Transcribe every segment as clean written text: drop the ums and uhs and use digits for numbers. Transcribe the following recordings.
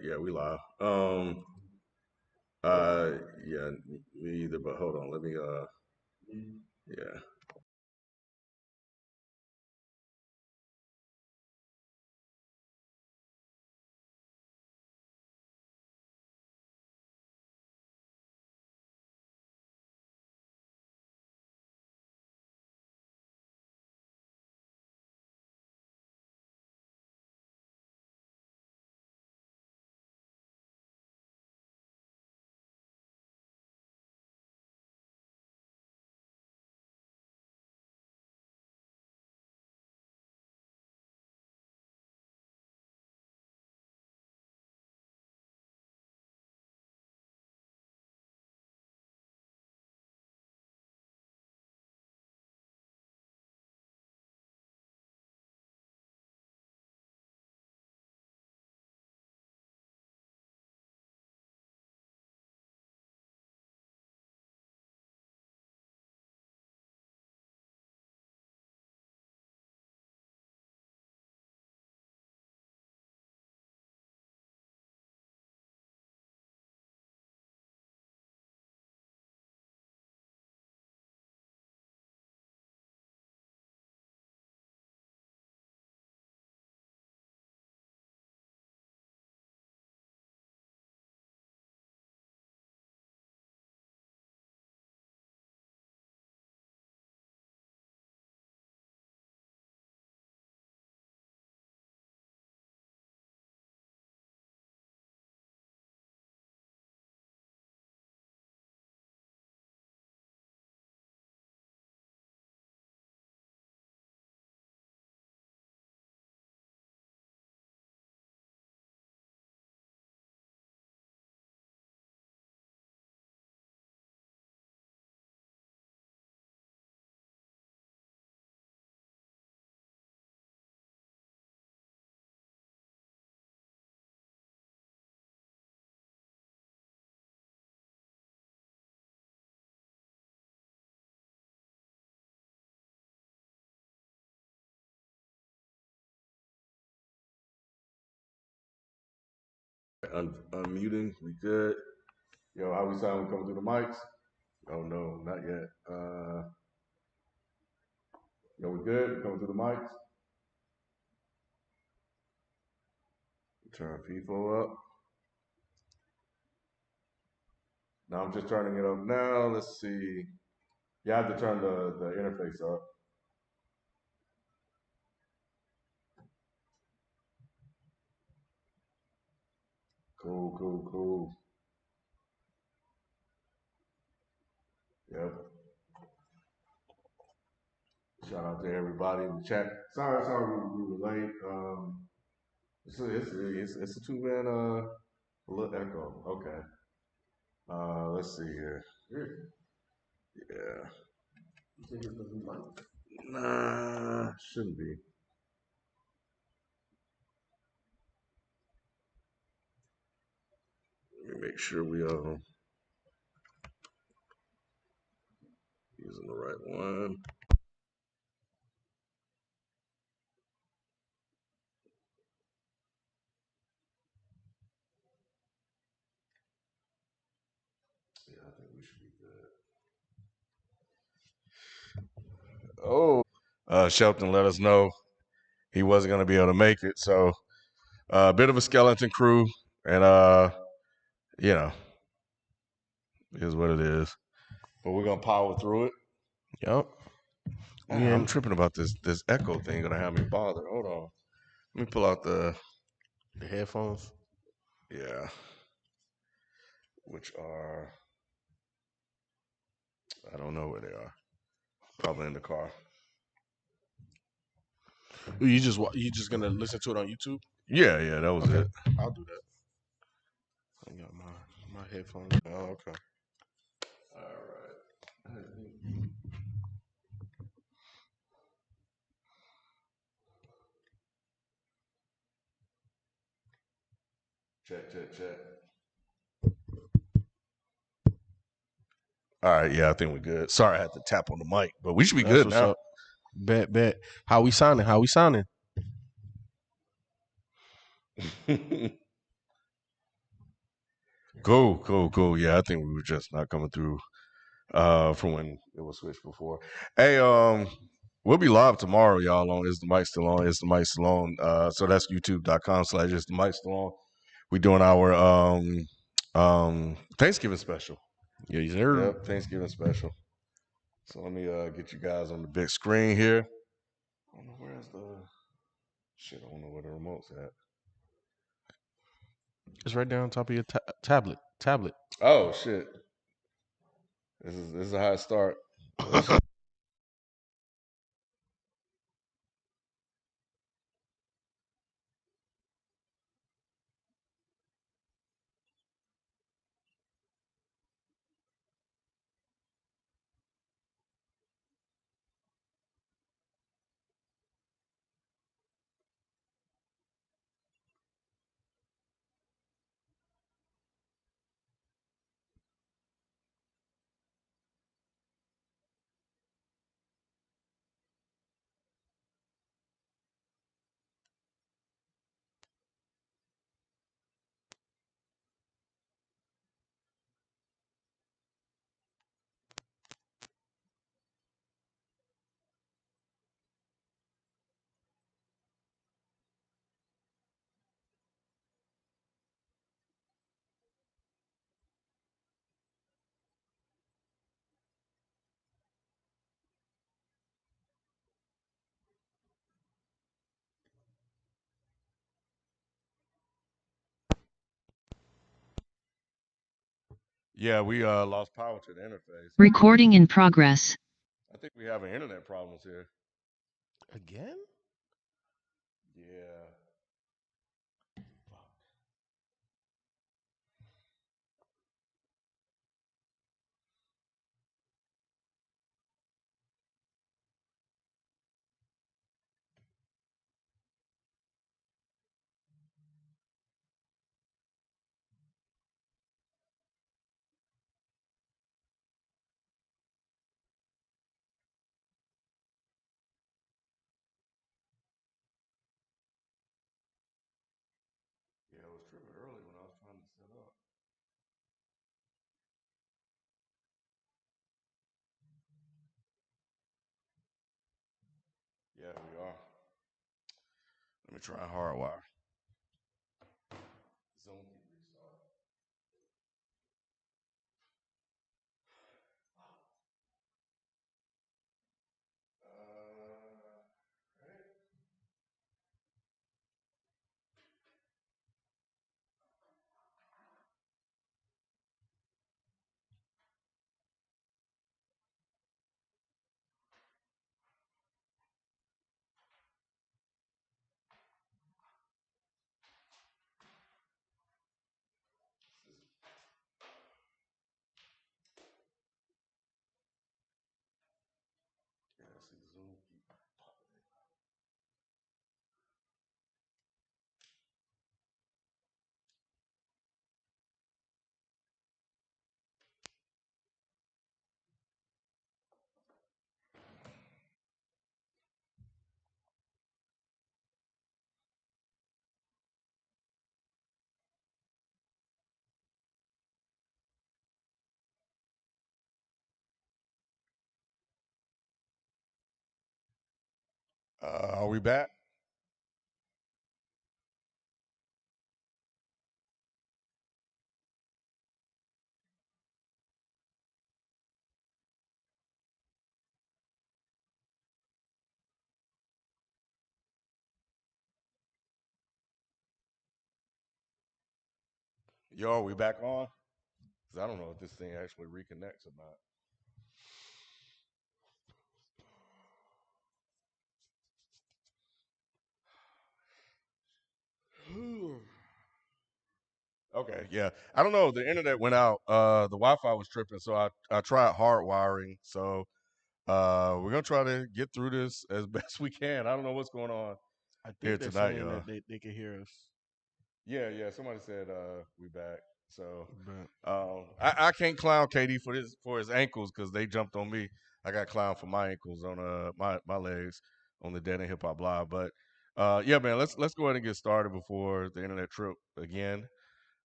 Yeah, we live. Yeah, me either. But hold on, let me. Yeah. Unmuting, we good. Yo, how we sound? We coming through the mics? Oh no, not yet. Yo, we good? We coming through the mics? Turn people up. Now I'm just turning it up now. Let's see. You have to turn the interface up. Cool. Yep. Shout out to everybody in the chat. Sorry, we were late. It's a two-man a little echo. Okay. Let's see here. Yeah. Nah, shouldn't be. Let me make sure we using the right one. Yeah, I think we should be good. Shelton let us know he wasn't going to be able to make it, so a bit of a skeleton crew, and you know, it is what it is. But we're gonna power through it. Yep. Yeah, I'm tripping about this echo thing. Gonna have me bothered. Hold on. Let me pull out the headphones. Yeah. Which are, I don't know where they are. Probably in the car. You just gonna listen to it on YouTube? Yeah, that was it. I'll do that. I got my headphones. Oh, okay. All right. Check. All right, yeah, I think we're good. Sorry, I had to tap on the mic, but we should be good now. Bet. How we sounding? Cool. Yeah, I think we were just not coming through from when it was switched before. Hey, we'll be live tomorrow, y'all, on Is the Mic Still On? Is the Mic Still On? So that's youtube.com/ Is the Mic Still On. We're doing our Thanksgiving special. Yeah, sir. Yep, Thanksgiving special. So let me get you guys on the big screen here. I don't know where's the shit. I don't know where the remote's at. It's right there on top of your tablet. Tablet. Oh shit! This is how it start. Yeah, we lost power to the interface. Recording in progress. I think we having internet problems here. Again? Yeah. Yeah, it was tripping early when I was trying to set up. Yeah, we are. Let me try hardwire. Zoom restart. Yeah, see Zoom keep popping. Are we back? Yo, are we back on? Because I don't know if this thing actually reconnects or not. Okay, yeah. I don't know. The internet went out. The Wi-Fi was tripping, so I tried hard wiring. So we're gonna try to get through this as best we can. I don't know what's going on I here think they're tonight, saying y'all. that they can hear us. Yeah. Somebody said we back. So But I can't clown KD for his ankles because they jumped on me. I got clown for my ankles on my legs on the Dead and Hip Hop Live. But Yeah, man. Let's go ahead and get started before the internet trip again.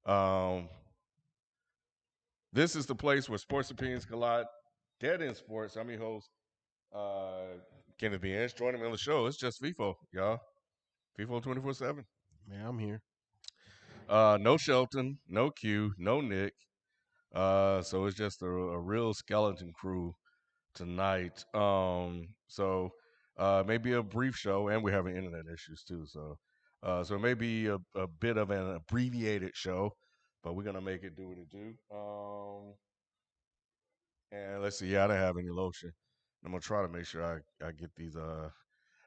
Um, this is the place where sports opinions collide. Dead in sports. I'm your host, Kenneth B. Inch. Joining me on the show, it's just FIFO, y'all. FIFO 24/7. Man, I'm here. No Shelton, no Q, no Nick. So it's just a real skeleton crew tonight. So maybe a brief show, and we're having internet issues too. So it may be a bit of an abbreviated show, but we're gonna make it do what it do. And let's see. Yeah, I didn't have any lotion. I'm gonna try to make sure I get these.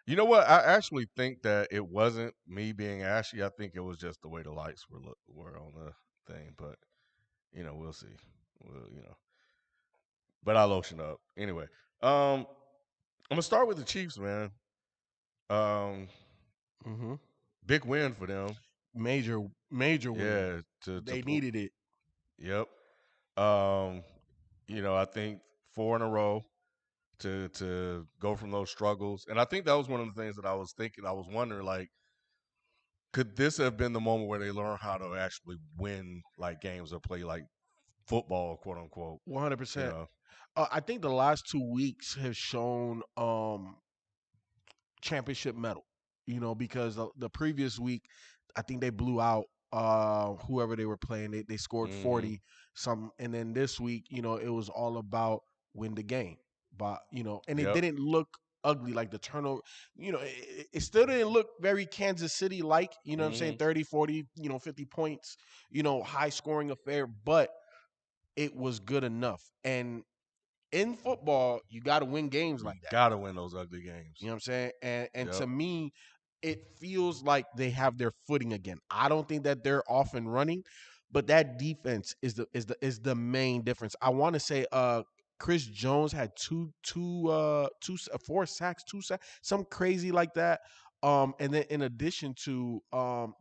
You know what? I actually think that it wasn't me being ashy. I think it was just the way the lights were on the thing. But we'll see. But I lotion up anyway. I'm gonna start with the Chiefs, man. Um, Mm-hmm. Big win for them. Major win. Yeah, to They pull. needed it. Yep. Um, I think four in a row to go from those struggles, and I think that was one of the things that I was thinking. I was wondering, like, could this have been the moment where they learn how to actually win like games or play like football, quote unquote? You 100%. know. I think the last 2 weeks have shown championship medal. Because the previous week, I think they blew out whoever they were playing. They scored Mm-hmm. 40 some, and then this week, it was all about win the game. But and it Yep. didn't look ugly like the turnover. It still didn't look very Kansas City like. You know what I'm saying? Mm-hmm. 30, 40, 50 points. High scoring affair, but it was good enough. And in football, you got to win games You like that. gotta win those ugly You games. know what I'm saying? And to Yep. me, it feels like they have their footing again. I don't think that they're off and running, but that defense is the main difference. I want to say Chris Jones had four sacks, two sacks, some crazy like that. And then in addition to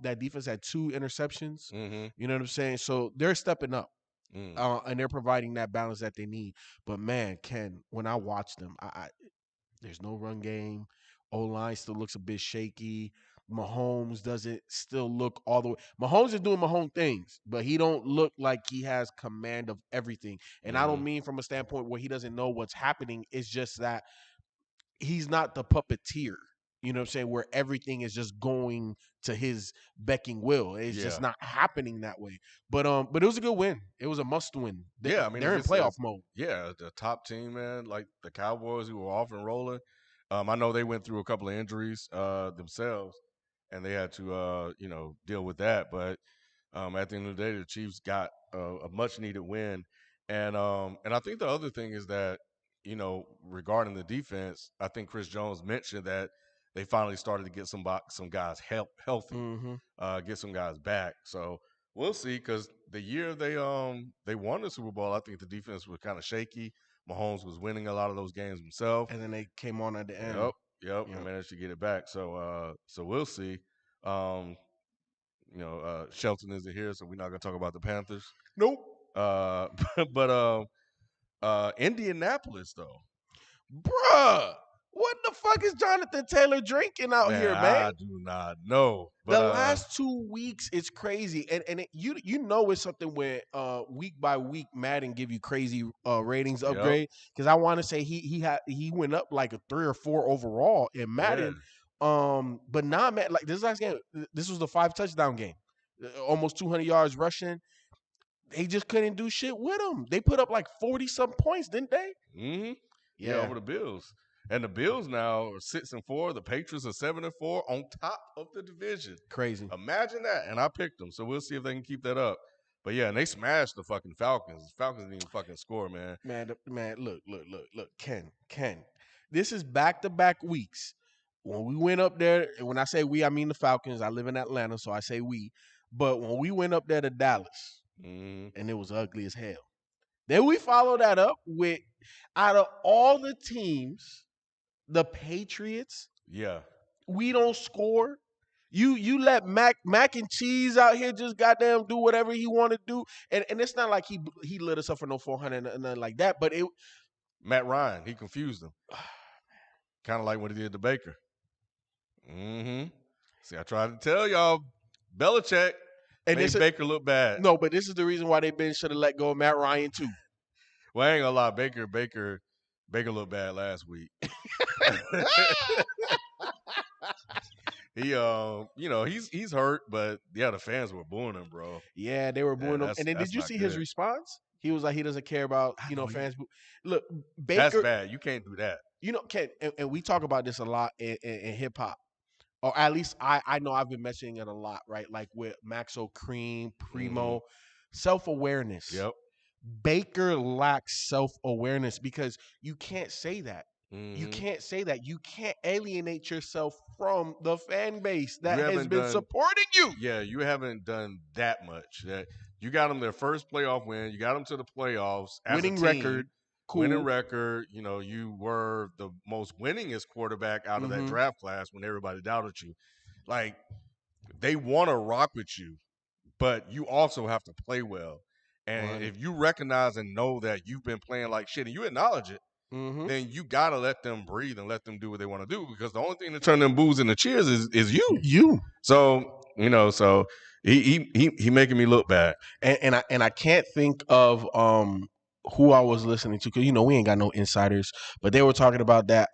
that defense had two interceptions. Mm-hmm. You know what I'm saying? So they're stepping up. Mm. And they're providing that balance that they need. But man, Ken, when I watch them, there's no run game. O line still looks a bit shaky. Mahomes doesn't still look all the way. Mahomes is doing Mahomes things, but he don't look like he has command of everything. And I Mm-hmm. don't mean from a standpoint where he doesn't know what's happening. It's just that he's not the puppeteer. You know what I'm saying? Where everything is just going to his becking will. It's just Yeah. not happening that way. But it was a good win. It was a must win. Yeah, I mean, They're in playoff mode. the top team, man, like the Cowboys who were off and rolling. I know they went through a couple of injuries themselves, and they had to deal with that. But at the end of the day, the Chiefs got a much needed win, and I think the other thing is that regarding the defense, I think Chris Jones mentioned that they finally started to get some guys healthy, Mm-hmm. get some guys back. So we'll see, because the year they won the Super Bowl, I think the defense was kind of shaky. Mahomes was winning a lot of those games himself. And then they came on at the end. Yep, yep, and Yep. managed to get it back. So we'll see. Um, Shelton isn't here, so we're not gonna talk about the Panthers. Nope. Uh, but Indianapolis though, Bruh, what the fuck is Jonathan Taylor drinking out man, here, man? I do not know. But The last 2 weeks, it's crazy, and it's something where week by week Madden give you crazy ratings yep, upgrade, because I want to say he went up like a 3 or 4 overall in yeah, Madden, but not man, like this last game, this was the 5 touchdown game, almost 200 yards rushing. They just couldn't do shit with him. They put up like 40 some points, didn't they? hmm yeah, Yeah, over the Bills. And the Bills now are 6-4. The Patriots are 7-4 on top of the division. crazy. Imagine that. And I picked them, so we'll see if they can keep that up. But yeah, and they smashed the fucking Falcons. The Falcons didn't even fucking score, man. Man, look, Ken. This is back to back weeks. When we went up there, and when I say we, I mean the Falcons. I live in Atlanta, so I say we. But when we went up there to Dallas, hmm and it was ugly as hell. Then we followed that up with, out of all the teams, the Patriots, Yeah. we don't score. You let Mac and Cheese out here just goddamn do whatever he want to do, and it's not like he lit us up for no 400 and nothing like that. But it Matt Ryan, he confused them. Kind of like what he did to Baker. hmm See, I tried to tell y'all, Belichick And made Baker look bad. no, but this is the reason why they should have let go of Matt Ryan too. Well, I ain't gonna lie, Baker looked bad last week. He, he's hurt, but yeah, the fans were booing him, bro. Yeah, they were booing him. And then did you see his response? He was like, he doesn't care about fans. Look, Baker. That's bad. You can't do that. Ken, and we talk about this a lot in hip hop. Or at least I know I've been mentioning it a lot, right? Like with Maxo Cream, Primo, self-awareness. Yep. Baker lacks self-awareness because you can't say that. You can't say that. You can't alienate yourself from the fan base that has been supporting you. Yeah, you haven't done that much. That you got them their first playoff win. You got them to the playoffs. Winning record. Cool. Winning record. You were the most winningest quarterback out of that draft class when everybody doubted you. Like, they want to rock with you, but you also have to play well. And if you recognize and know that you've been playing like shit and you acknowledge it, then you gotta let them breathe and let them do what they want to do, because the only thing that turn them boos into cheers is you. So so he making me look bad. And I can't think of who I was listening to, because we ain't got no insiders, but they were talking about that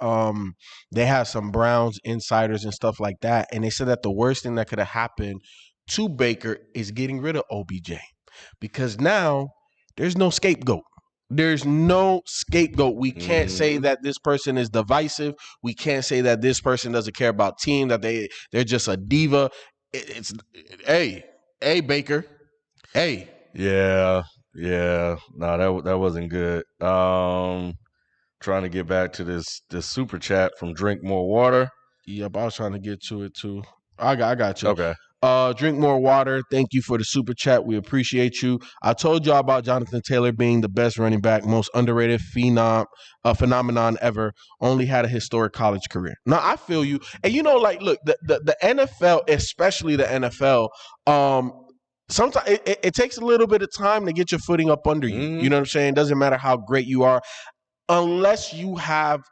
they have some Browns insiders and stuff like that, and they said that the worst thing that could have happened to Baker is getting rid of OBJ, because now there's no scapegoat. There's no scapegoat. We can't say that this person is divisive. We can't say that this person doesn't care about team, that they're just a diva. It's hey Baker, hey. Yeah. No, that wasn't good. Trying to get back to this super chat from Drink More Water. Yep, I was trying to get to it too. I got you. Okay. Drink More Water. Thank you for the super chat. We appreciate you. I told y'all about Jonathan Taylor being the best running back, most underrated phenomenon ever. Only had a historic college career. Now I feel you. And look, the NFL, especially the NFL, sometimes it takes a little bit of time to get your footing up under you. You know what I'm saying? It doesn't matter how great you are, unless you have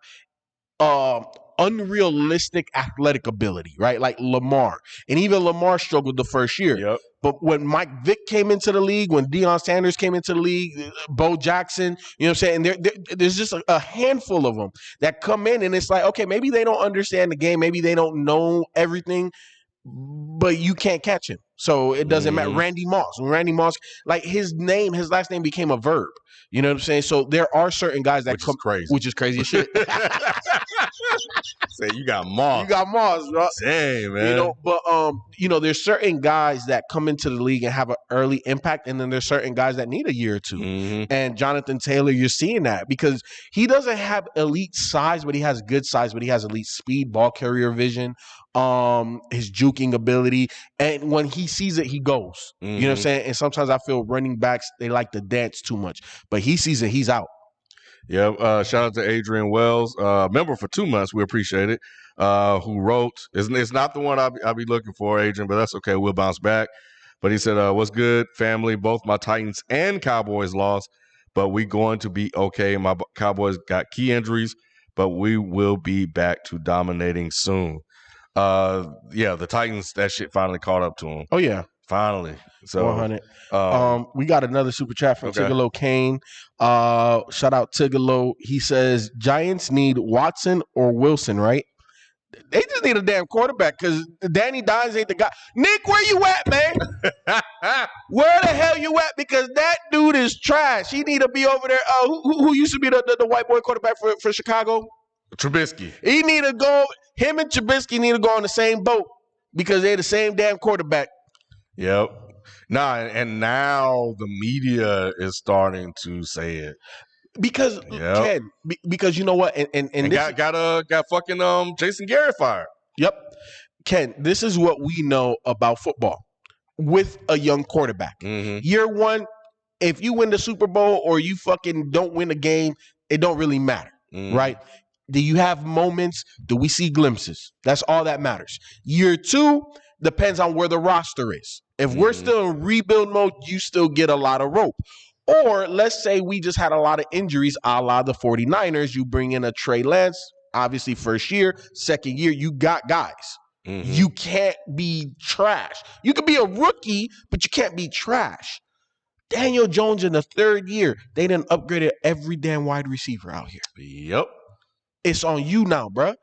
unrealistic athletic ability, right? Like Lamar. And even Lamar struggled the first year. Yep. But when Mike Vick came into the league, when Deion Sanders came into the league, Bo Jackson, you know what I'm saying? There's just a handful of them that come in, and it's like, okay, maybe they don't understand the game. Maybe they don't know everything, but you can't catch him. So it doesn't matter. Randy Moss, like his last name became a verb. You know what I'm saying? So there are certain guys that which is crazy as shit. Say you got Moss. You got Moss, bro. Dang, man. But there's certain guys that come into the league and have an early impact, and then there's certain guys that need a year or two. And Jonathan Taylor, you're seeing that because he doesn't have elite size, but he has good size, but he has elite speed, ball carrier vision, his juking ability, and when he sees it, he goes. You know what I'm saying? And sometimes I feel running backs, they like to dance too much, but he sees it, he's out. Yeah, shout out to Adrian Wells, member for 2 months. We appreciate it. Who wrote? It's not the one I'll be looking for, Adrian, but that's okay. We'll bounce back. But he said, "What's good, family? Both my Titans and Cowboys lost, but we going to be okay. My Cowboys got key injuries, but we will be back to dominating soon." Yeah, the Titans, that shit finally caught up to them. Oh yeah. Finally. So 100. We got another super chat from Tigalo Kane. Shout out Tigalo. He says Giants need Watson or Wilson, right? They just need a damn quarterback because Danny Dimes ain't the guy. Nick, where you at, man? Where the hell you at? Because that dude is trash. He need to be over there. Who used to be the white boy quarterback for Chicago? Trubisky. He need to go. Him and Trubisky need to go on the same boat because they're the same damn quarterback. Yep. Nah, and now the media is starting to say it. Because Ken, because you know what, and this got fucking Jason Garrett fired. Yep. Ken, this is what we know about football with a young quarterback. Year one, if you win the Super Bowl or you fucking don't win a game, it don't really matter, right? Do you have moments? Do we see glimpses? That's all that matters. Year two depends on where the roster is. If we're still in rebuild mode, you still get a lot of rope. Or let's say we just had a lot of injuries, a la the 49ers. You bring in a Trey Lance, obviously first year, second year, you got guys. Mm-hmm. You can't be trash. You could be a rookie, but you can't be trash. Daniel Jones in the third year, they done upgraded every damn wide receiver out here. Yep. It's on you now, bro.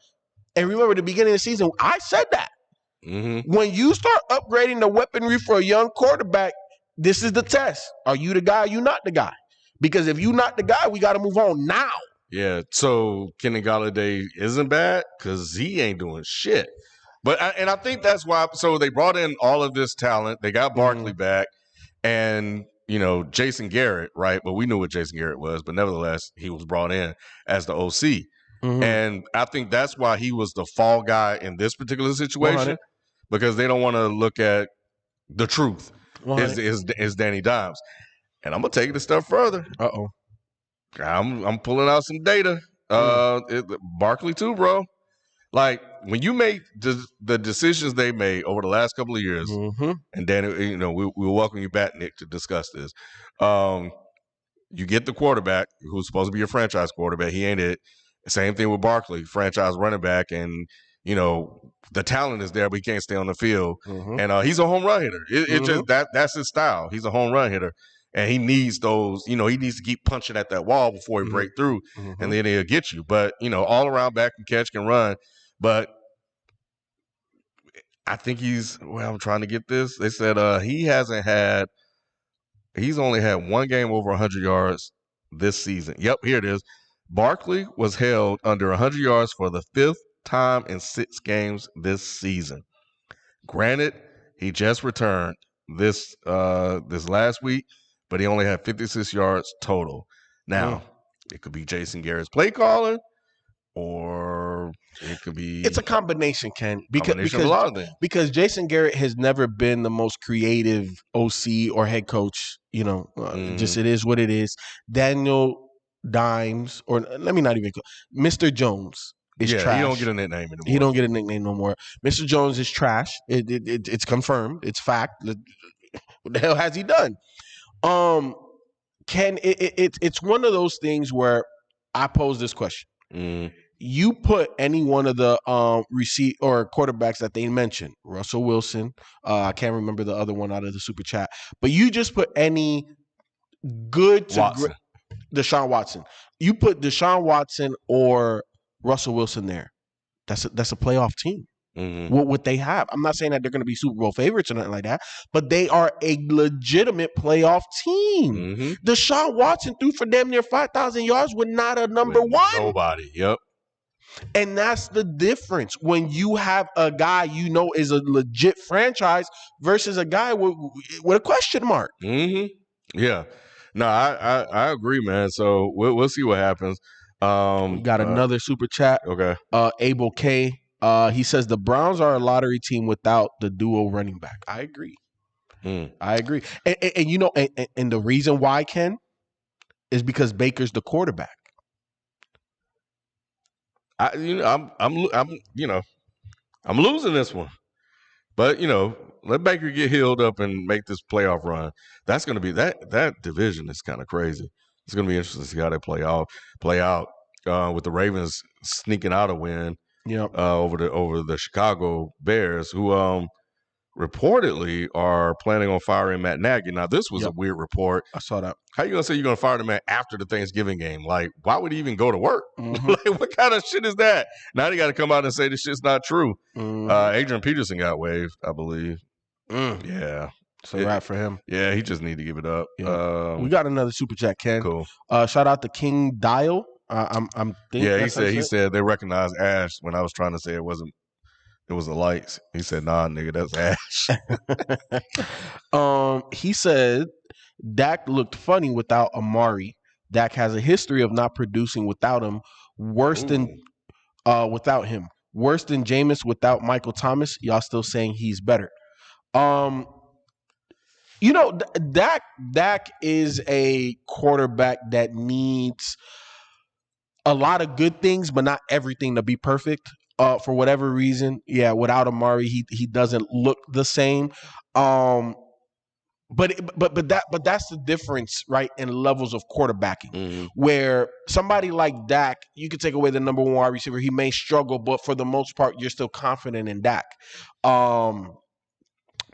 And remember, the beginning of the season, I said that. Mm-hmm. When you start upgrading the weaponry for a young quarterback, this is the test. Are you the guy? Are you not the guy? Because if you're not the guy, we got to move on now. Yeah. So Kenny Galladay isn't bad because he ain't doing shit. But I think that's why. So they brought in all of this talent. They got Barkley back, and Jason Garrett, right? But we knew what Jason Garrett was. But nevertheless, he was brought in as the OC, and I think that's why he was the fall guy in this particular situation 100. because they don't want to look at the truth. Is Danny Dimes, and I'm gonna take it a step further. Uh-oh. I'm pulling out some data. Barkley too, bro. Like when you make the decisions they made over the last couple of years, and Danny, we'll welcome you back, Nick, to discuss this. You get the quarterback who's supposed to be your franchise quarterback. He ain't it. Same thing with Barkley, franchise running back, and the talent is there, but he can't stay on the field. And he's a home run hitter. It just that's his style. He's a home run hitter, and he needs those. He needs to keep punching at that wall before he break through, and then he'll get you. But all around back can catch, can run. But I think I'm trying to get this. They said he's only had one game over 100 yards this season. Yep, here it is. Barkley was held under 100 yards for the 5th time in 6 games this season. Granted, he just returned this last week, but he only had 56 yards total. Now, it could be Jason Garrett's play calling, or it could be. It's a combination, Ken. Combination of a lot of things. Because Jason Garrett has never been the most creative OC or head coach. Just it is what it is. Daniel Dimes, or let me not even call Mr. Jones is trash. He don't get a nickname anymore. He don't get a nickname no more. Mr. Jones is trash. It's confirmed. It's fact. What the hell has he done? Ken, it's one of those things where I pose this question. You put any one of the receipt or quarterbacks that they mentioned, Russell Wilson, I can't remember the other one out of the super chat, but you just put any good to Deshaun Watson. You put Deshaun Watson or Russell Wilson there. That's a playoff team. What they have. I'm not saying that they're going to be Super Bowl favorites or nothing like that, but they are a legitimate playoff team. Deshaun Watson threw for damn near 5,000 yards with not a number one. Nobody. Yep. And that's the difference when you have a guy is a legit franchise versus a guy with a question mark. Yeah. No, I agree, man. So we'll see what happens. We got another super chat. Okay. Abel K. He says the Browns are a lottery team without the duo running back. I agree. I agree. And the reason why, Ken, is because Baker's the quarterback. I'm losing this one, but let Baker get healed up and make this playoff run. That's going to be that division is kind of crazy. It's going to be interesting to see how they play out with the Ravens sneaking out a win. Over the Chicago Bears, who reportedly are planning on firing Matt Nagy. Now, this was a weird report. I saw that. How you gonna say you're gonna fire the man after the Thanksgiving game? Like, why would he even go to work? Like, what kind of shit is that? Now they got to come out and say this shit's not true. Adrian Peterson got waived, I believe. Yeah. It's a wrap for him. Yeah, he just need to give it up. Yeah. We got another super chat, Ken. Cool. Shout out to King Dial. I'm thinking. Yeah, he said they recognized Ash when I was trying to say it was the lights. He said, nah, nigga, that's Ash. He said Dak looked funny without Amari. Dak has a history of not producing without him. Worse than Jameis without Michael Thomas. Y'all still saying he's better. Dak is a quarterback that needs a lot of good things, but not everything to be perfect. For whatever reason, without Amari, he doesn't look the same. But that's the difference, right, in levels of quarterbacking. Mm-hmm. Where somebody like Dak, you could take away the number one wide receiver, he may struggle, but for the most part, you're still confident in Dak. And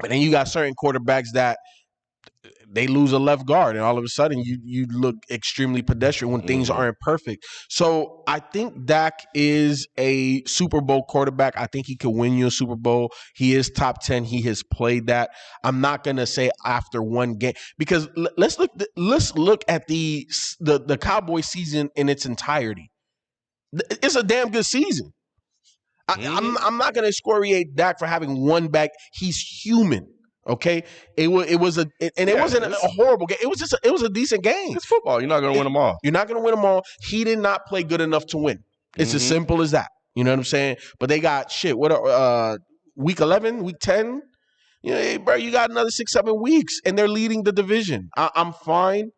then you got certain quarterbacks that they lose a left guard, and all of a sudden you look extremely pedestrian when things aren't perfect. So I think Dak is a Super Bowl quarterback. I think he could win you a Super Bowl. He is top 10. He has played that. I'm not gonna say after one game, because let's look at the Cowboy season in its entirety. It's a damn good season. I'm not gonna excoriate Dak for having one back. He's human. Okay, it wasn't a horrible game. It was a decent game. It's football. You're not going to win them all. You're not going to win them all. He did not play good enough to win. It's as simple as that. You know what I'm saying? But they got shit. What week 11, week 10? You know, hey, bro, you got another 6-7 weeks, and they're leading the division. I'm fine.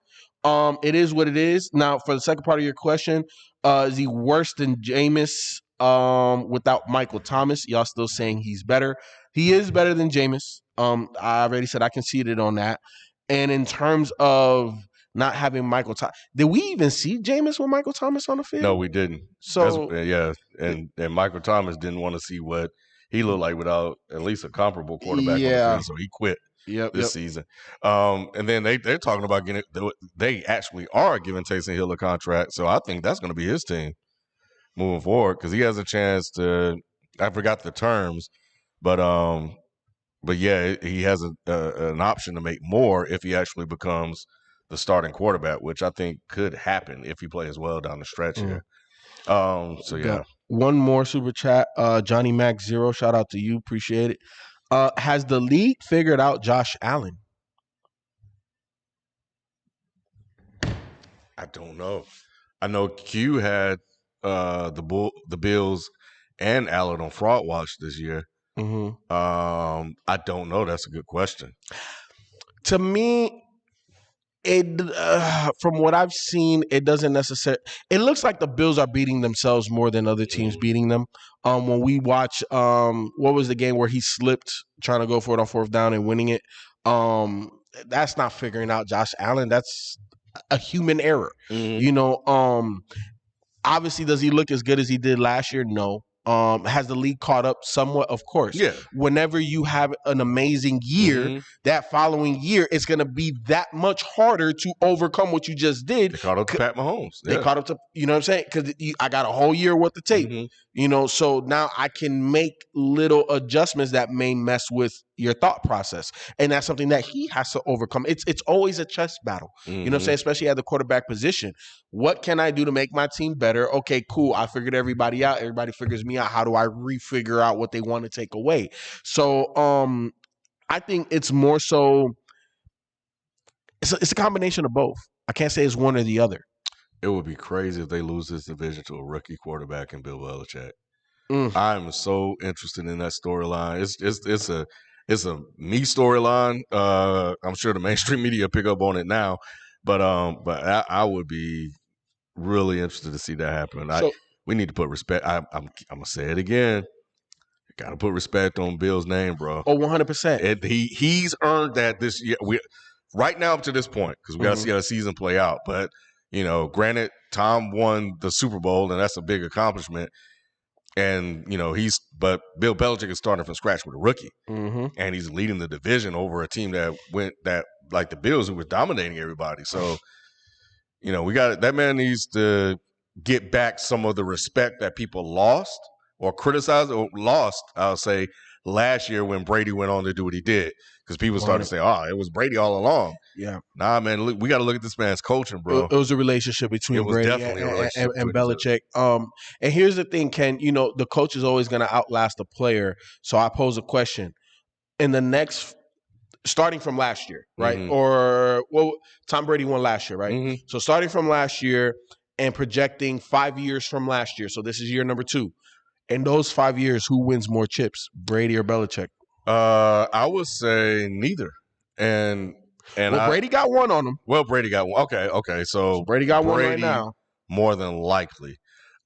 It is what it is. Now, for the second part of your question, is he worse than Jameis without Michael Thomas? Y'all still saying he's better? He is better than Jameis. I already said I conceded on that. And in terms of not having Michael Thomas, did we even see Jameis with Michael Thomas on the field? No, we didn't. So and Michael Thomas didn't want to see what he looked like without at least a comparable quarterback on the field, so he quit this season. And then they're talking about they actually are giving Taysom Hill a contract, so I think that's going to be his team moving forward, because he has a chance to. I forgot the terms, but yeah, he has an option to make more if he actually becomes the starting quarterback, which I think could happen if he plays well down the stretch here. So yeah. One more super chat. Johnny Mac 0, shout out to you. Appreciate it. Has the league figured out Josh Allen? I don't know. I know Q had the Bills and Allen on fraud watch this year. I don't know. That's a good question. To me, from what I've seen, it doesn't necessarily. It looks like the Bills are beating themselves more than other teams beating them. When we watch, what was the game where he slipped trying to go for it on fourth down and winning it? That's not figuring out Josh Allen. That's a human error. You know, obviously, does he look as good as he did last year? No. Has the league caught up somewhat? Of course. Yeah. Whenever you have an amazing year, that following year, it's going to be that much harder to overcome what you just did. They caught up to Pat Mahomes. They caught up to, you know what I'm saying? Because I got a whole year worth of tape. You know, so now I can make little adjustments that may mess with your thought process. And that's something that he has to overcome. It's always a chess battle. You know what I'm saying? Especially at the quarterback position. What can I do to make my team better? Okay, cool. I figured everybody out. Everybody figures me out. How do I refigure out what they want to take away? So I think it's more so, it's a combination of both. I can't say it's one or the other. It would be crazy if they lose this division to a rookie quarterback in Bill Belichick. I'm so interested in that storyline. It's a me storyline. I'm sure the mainstream media pick up on it now, but I would be really interested to see that happen. We need to put respect. I'm gonna say it again. Got to put respect on Bill's name, bro. Oh, 100%. He's earned that this year. Right now up to this point, because we got to see how the season play out. But you know, granted, Tom won the Super Bowl, and that's a big accomplishment. And you know, but Bill Belichick is starting from scratch with a rookie, and he's leading the division over a team that like the Bills, who was dominating everybody. So, you know, that man needs to get back some of the respect that people lost or criticized or lost, I'll say, last year when Brady went on to do what he did. Because people started to say, oh, it was Brady all along. Yeah. Nah, man, we got to look at this man's coaching, bro. It was a relationship between Brady and Belichick. And here's the thing, Ken, you know, the coach is always going to outlast the player. So I pose a question. In the next, starting from last year, right? Or, well, Tom Brady won last year, right? So starting from last year and projecting 5 years from last year. So this is year number 2. In those 5 years, who wins more chips, Brady or Belichick? I would say neither. And Brady got one on him. Well, Brady got one. Okay. So Brady got one right now. More than likely.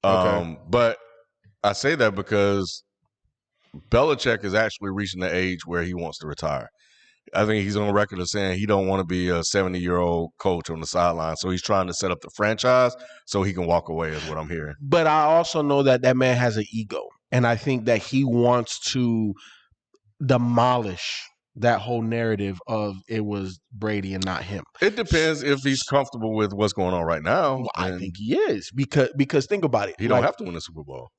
Okay. But I say that because Belichick is actually reaching the age where he wants to retire. I think he's on record as saying he don't want to be a 70-year-old coach on the sideline. So he's trying to set up the franchise so he can walk away, is what I'm hearing. But I also know that man has an ego, and I think that he wants to demolish that whole narrative of it was Brady and not him. It depends if he's comfortable with what's going on right now. Well, I think he is because think about it. He don't have to win the Super Bowl.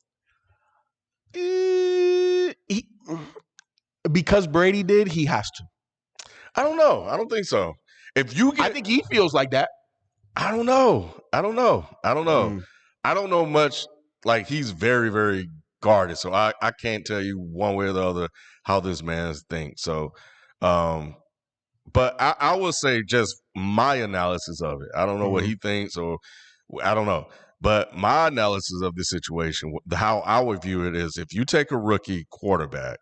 Because Brady did, he has to. I don't know. I don't think so. I think he feels like that. I don't know. I don't know much. Like, he's very, very guarded. So I can't tell you one way or the other how this man thinks. So, but I will say just my analysis of it. I don't know what he thinks, or I don't know. But my analysis of this situation, how I would view it is, if you take a rookie quarterback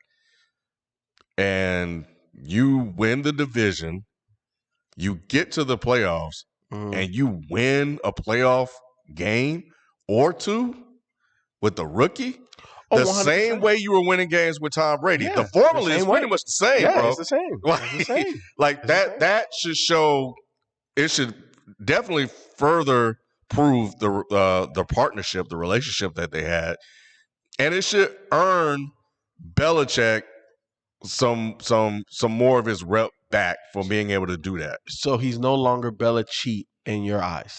and you win the division, you get to the playoffs, and you win a playoff game or two with the rookie, the 100%. same way you were winning games with Tom Brady. The formula is pretty much the same, bro. It's the same. It's the same. Like that should show. It should definitely further prove the partnership, the relationship that they had, and it should earn Belichick some more of his rep back for being able to do that. So he's no longer Belichick in your eyes.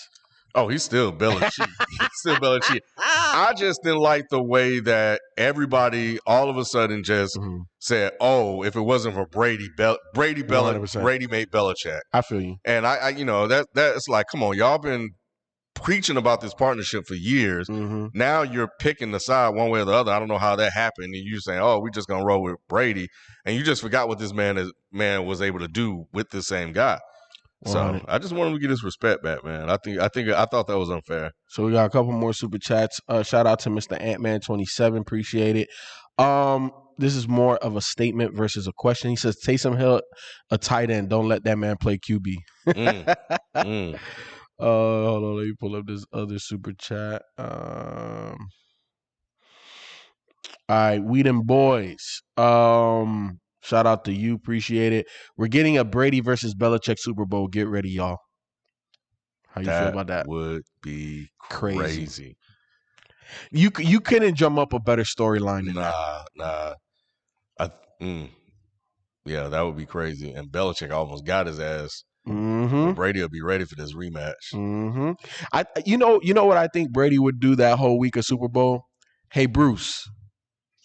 Oh, he's still Belichick. He's still Belichick. I just didn't like the way that everybody all of a sudden just said, "Oh, if it wasn't for Brady made Belichick." I feel you. And I that's like, come on, y'all been preaching about this partnership for years. Now you're picking the side one way or the other. I don't know how that happened. And you're saying, "Oh, we're just gonna roll with Brady," and you just forgot what this man was able to do with the same guy. So I just want him to get his respect back, man. I thought that was unfair. So we got a couple more super chats. Shout out to Mr. Ant-Man 27. Appreciate it. This is more of a statement versus a question. He says, Taysom Hill, a tight end. Don't let that man play QB. Hold on, let me pull up this other super chat. All right, we them boys. Shout out to you, appreciate it. We're getting a Brady versus Belichick Super Bowl. Get ready, y'all. How you feel about that? Would be crazy. You couldn't drum up a better storyline than that. Yeah, that would be crazy. And Belichick almost got his ass. Brady will be ready for this rematch. You know what I think Brady would do that whole week of Super Bowl? Hey, Bruce,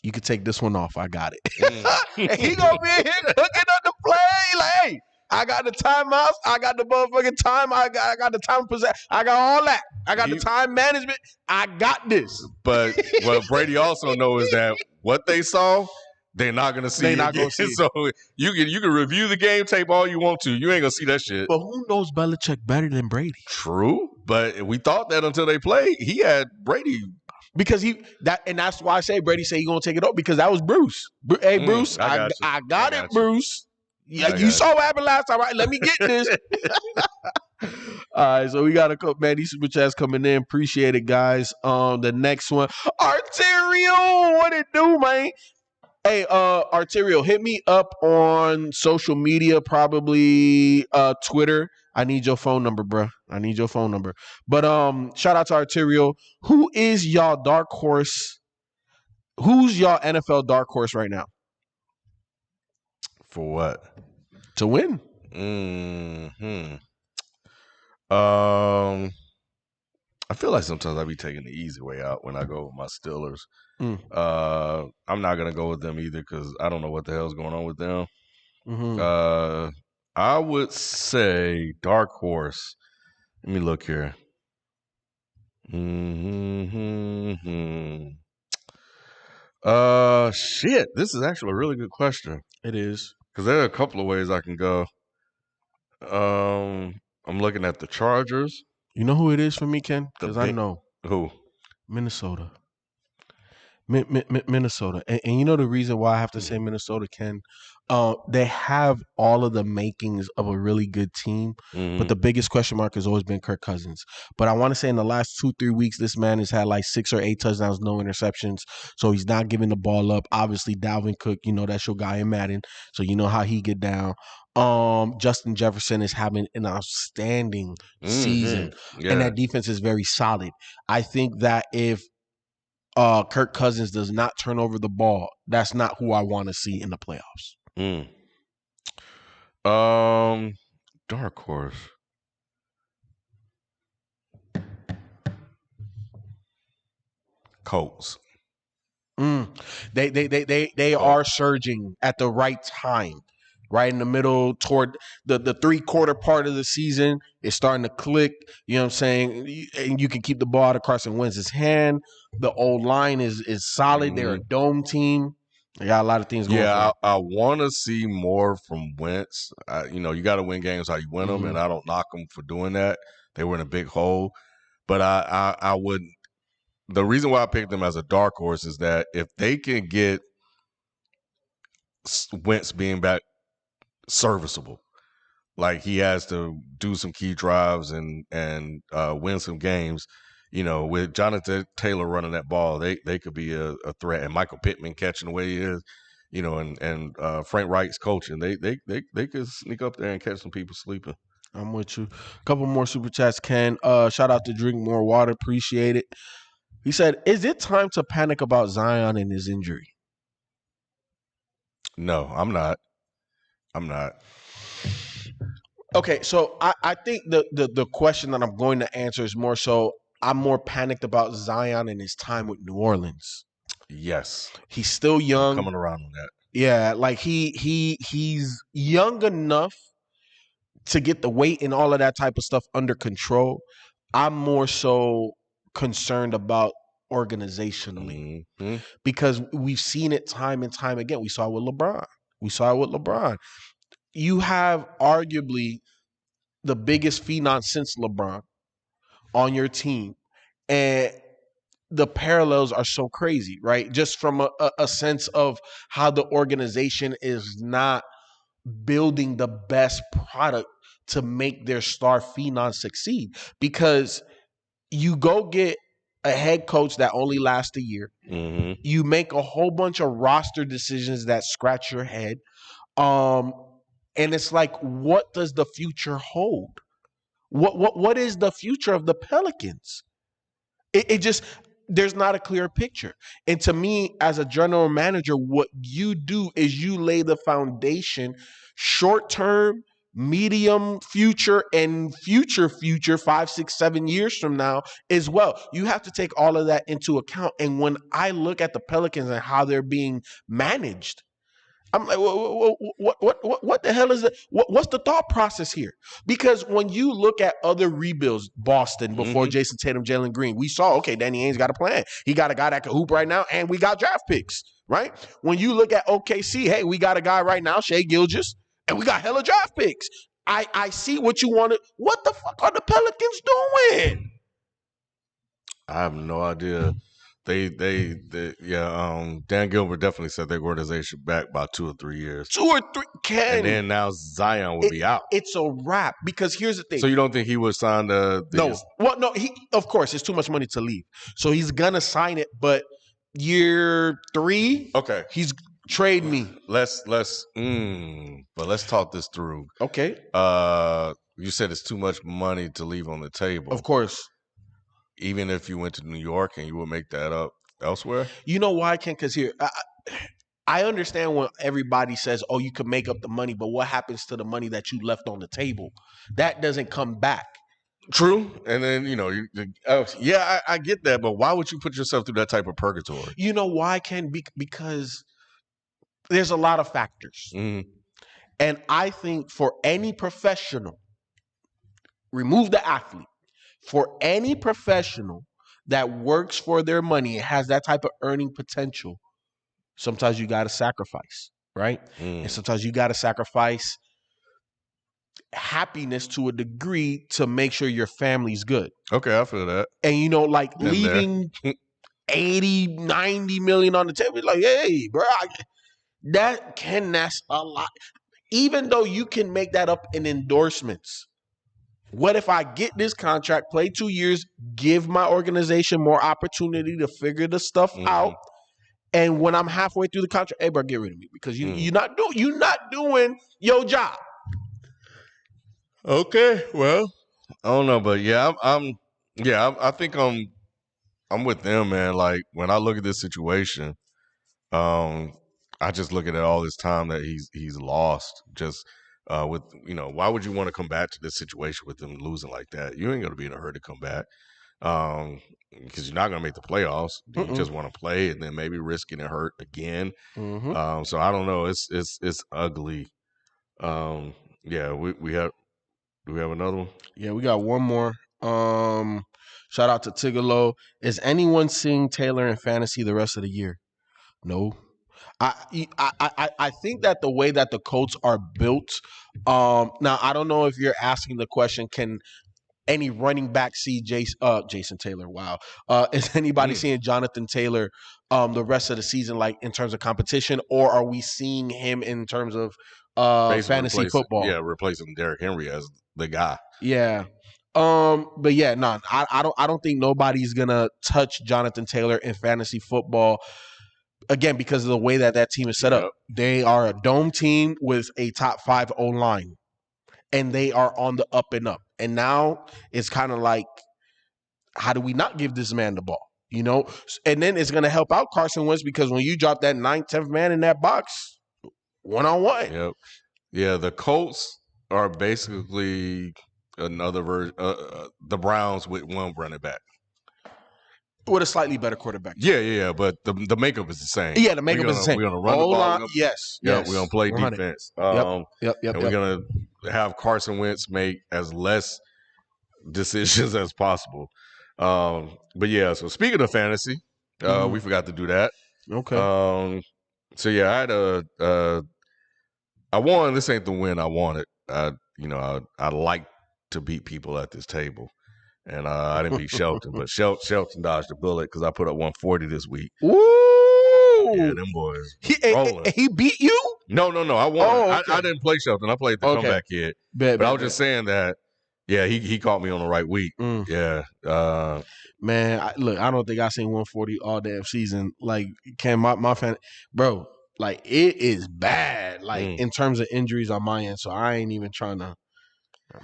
you can take this one off. I got it. And he gonna be in here hooking up the play. Like, hey, I got the timeouts. I got the motherfucking time. I got the time possession. I got all that. I got the time management. I got this. But what Brady also knows is that what they saw, they're not gonna see. So you can review the game tape all you want to. You ain't gonna see that shit. But who knows Belichick better than Brady? True, but we thought that until they played. He had Brady. Because that's why I say Brady said he gonna take it up, because that was Bruce. Hey, Bruce, I got it, Bruce. Yeah, you saw what happened last time, right? Let me get this. All right, so we got a couple, man. These super chats coming in. Appreciate it, guys. The next one, Arterial, what it do, man? Hey, Arterial, hit me up on social media, probably Twitter. I need your phone number, bro. I need your phone number. But shout out to Arterial. Who is y'all dark horse? Who's y'all NFL dark horse right now? For what? To win. I feel like sometimes I be taking the easy way out when I go with my Steelers. I'm not gonna go with them either because I don't know what the hell's going on with them. I would say dark horse. Let me look here. Shit. This is actually a really good question. It is, because there are a couple of ways I can go. I'm looking at the Chargers. You know who it is for me, Ken? Because I know who. Minnesota. Minnesota, and you know the reason why I have to say Minnesota, Ken, they have all of the makings of a really good team, but the biggest question mark has always been Kirk Cousins. But I want to say in the last 2-3 weeks, this man has had like 6 or 8 touchdowns, no interceptions, so he's not giving the ball up. Obviously, Dalvin Cook, you know that's your guy in Madden, so you know how he get down. Justin Jefferson is having an outstanding season, and that defense is very solid. I think that if Kirk Cousins does not turn over the ball, that's not who I want to see in the playoffs. Dark horse. Colts. They are surging at the right time, right in the middle toward the 3/4 part of the season. It's starting to click. You know what I'm saying? And you can keep the ball out of Carson Wentz's hand. The old line is solid. They're a dome team. They got a lot of things going for them. I want to see more from Wentz. You got to win games how you win them, and I don't knock them for doing that. They were in a big hole, but I would. The reason why I picked them as a dark horse is that if they can get Wentz being back serviceable, like he has to do some key drives and win some games. With Jonathan Taylor running that ball, they could be a threat. And Michael Pittman catching the way he is, and Frank Reich's coaching, they could sneak up there and catch some people sleeping. I'm with you. A couple more super chats, Ken. Shout out to Drink More Water. Appreciate it. He said, "Is it time to panic about Zion and his injury?" No, I'm not. Okay, so I think the question that I'm going to answer is more so I'm more panicked about Zion and his time with New Orleans. Yes. He's still young. I'm coming around on that. Yeah, like he's young enough to get the weight and all of that type of stuff under control. I'm more so concerned about organizationally because we've seen it time and time again. We saw it with LeBron. You have arguably the biggest phenom since LeBron on your team, and the parallels are so crazy, right? Just from a sense of how the organization is not building the best product to make their star phenom succeed, because you go get a head coach that only lasts a year. You make a whole bunch of roster decisions that scratch your head. And it's like, what does the future hold? What is the future of the Pelicans? It just, there's not a clear picture. And to me, as a general manager, what you do is you lay the foundation, short term, medium future, and future 5, 6, 7 years from now as well. You have to take all of that into account. And when I look at the Pelicans and how they're being managed, I'm like, what the hell is that? What's the thought process here? Because when you look at other rebuilds, Boston before Jason Tatum, Jalen Green, we saw, okay, Danny Ainge got a plan. He got a guy that can hoop right now, and we got draft picks, right? When you look at OKC, hey, we got a guy right now, Shai Gilgeous, and we got hella draft picks. I see what you wanted. What the fuck are the Pelicans doing? I have no idea. Dan Gilbert definitely said their organization back by 2 or 3 years. 2 or 3, Ken. And then now Zion will be out. It's a wrap, because here's the thing. So you don't think he would sign the No. Well, no, he, of course, it's too much money to leave. So he's gonna sign it, but year 3, okay, he's trade me. But let's talk this through. Okay. You said it's too much money to leave on the table. Of course. Even if you went to New York and you would make that up elsewhere? You know why, Ken? Because here, I understand when everybody says, oh, you can make up the money, but what happens to the money that you left on the table? That doesn't come back. True. And then, I get that, but why would you put yourself through that type of purgatory? You know why, Ken? Because there's a lot of factors. And I think for any professional, remove the athlete, for any professional that works for their money and has that type of earning potential, sometimes you got to sacrifice, right? And sometimes you got to sacrifice happiness to a degree to make sure your family's good. Okay, I feel that. And, like leaving 80, 90 million on the table. Like, hey, bro, that's a lot. Even though you can make that up in endorsements. What if I get this contract, play 2 years, give my organization more opportunity to figure the stuff out, and when I'm halfway through the contract, hey, bro, get rid of me because you're not doing your job. Okay, well, I don't know, but yeah, I think I'm with them, man. Like when I look at this situation, I just look at all this time that he's lost. Just with why would you want to come back to this situation with them losing like that? You ain't gonna be in a hurry to come back, because you're not gonna make the playoffs. You just want to play and then maybe risk getting hurt again. So I don't know. It's ugly. Yeah, we have. Do we have another one? Yeah, we got one more. Shout out to Tigolo. Is anyone seeing Taylor in fantasy the rest of the year? No. I think that the way that the Colts are built, now I don't know if you're asking the question, can any running back see Jason Taylor? Wow. Is anybody seeing Jonathan Taylor the rest of the season, like in terms of competition, or are we seeing him in terms of fantasy football? Yeah, replacing Derrick Henry as the guy. Yeah. But yeah, no, I don't think nobody's gonna touch Jonathan Taylor in fantasy football. Again, because of the way that team is set up. They are a dome team with a top 5 O-line. And they are on the up and up. And now it's kind of like, how do we not give this man the ball? And then it's going to help out Carson Wentz because when you drop that 9th, 10th man in that box, one-on-one. Yep. Yeah, the Colts are basically another version, the Browns with one running back. With a slightly better quarterback. Yeah, but the makeup is the same. Yeah, the makeup is the same. We're going to run the ball. Yes. We're going to play 100. Defense. Yep. And we're going to have Carson Wentz make as less decisions as possible. But yeah, so speaking of fantasy, we forgot to do that. Okay. So yeah, I won. This ain't the win I wanted. I like to beat people at this table. And I didn't beat Shelton, but Shelton dodged the bullet because I put up 140 this week. Ooh! Yeah, them boys rolling. He beat you? No, I won. Oh, okay. I didn't play Shelton. I played the comeback kid. But I was just saying that, yeah, he caught me on the right week. Yeah. Man, look, I don't think I seen 140 all damn season. Like, my fan, bro, like, it is bad, like, in terms of injuries on my end. So I ain't even trying to.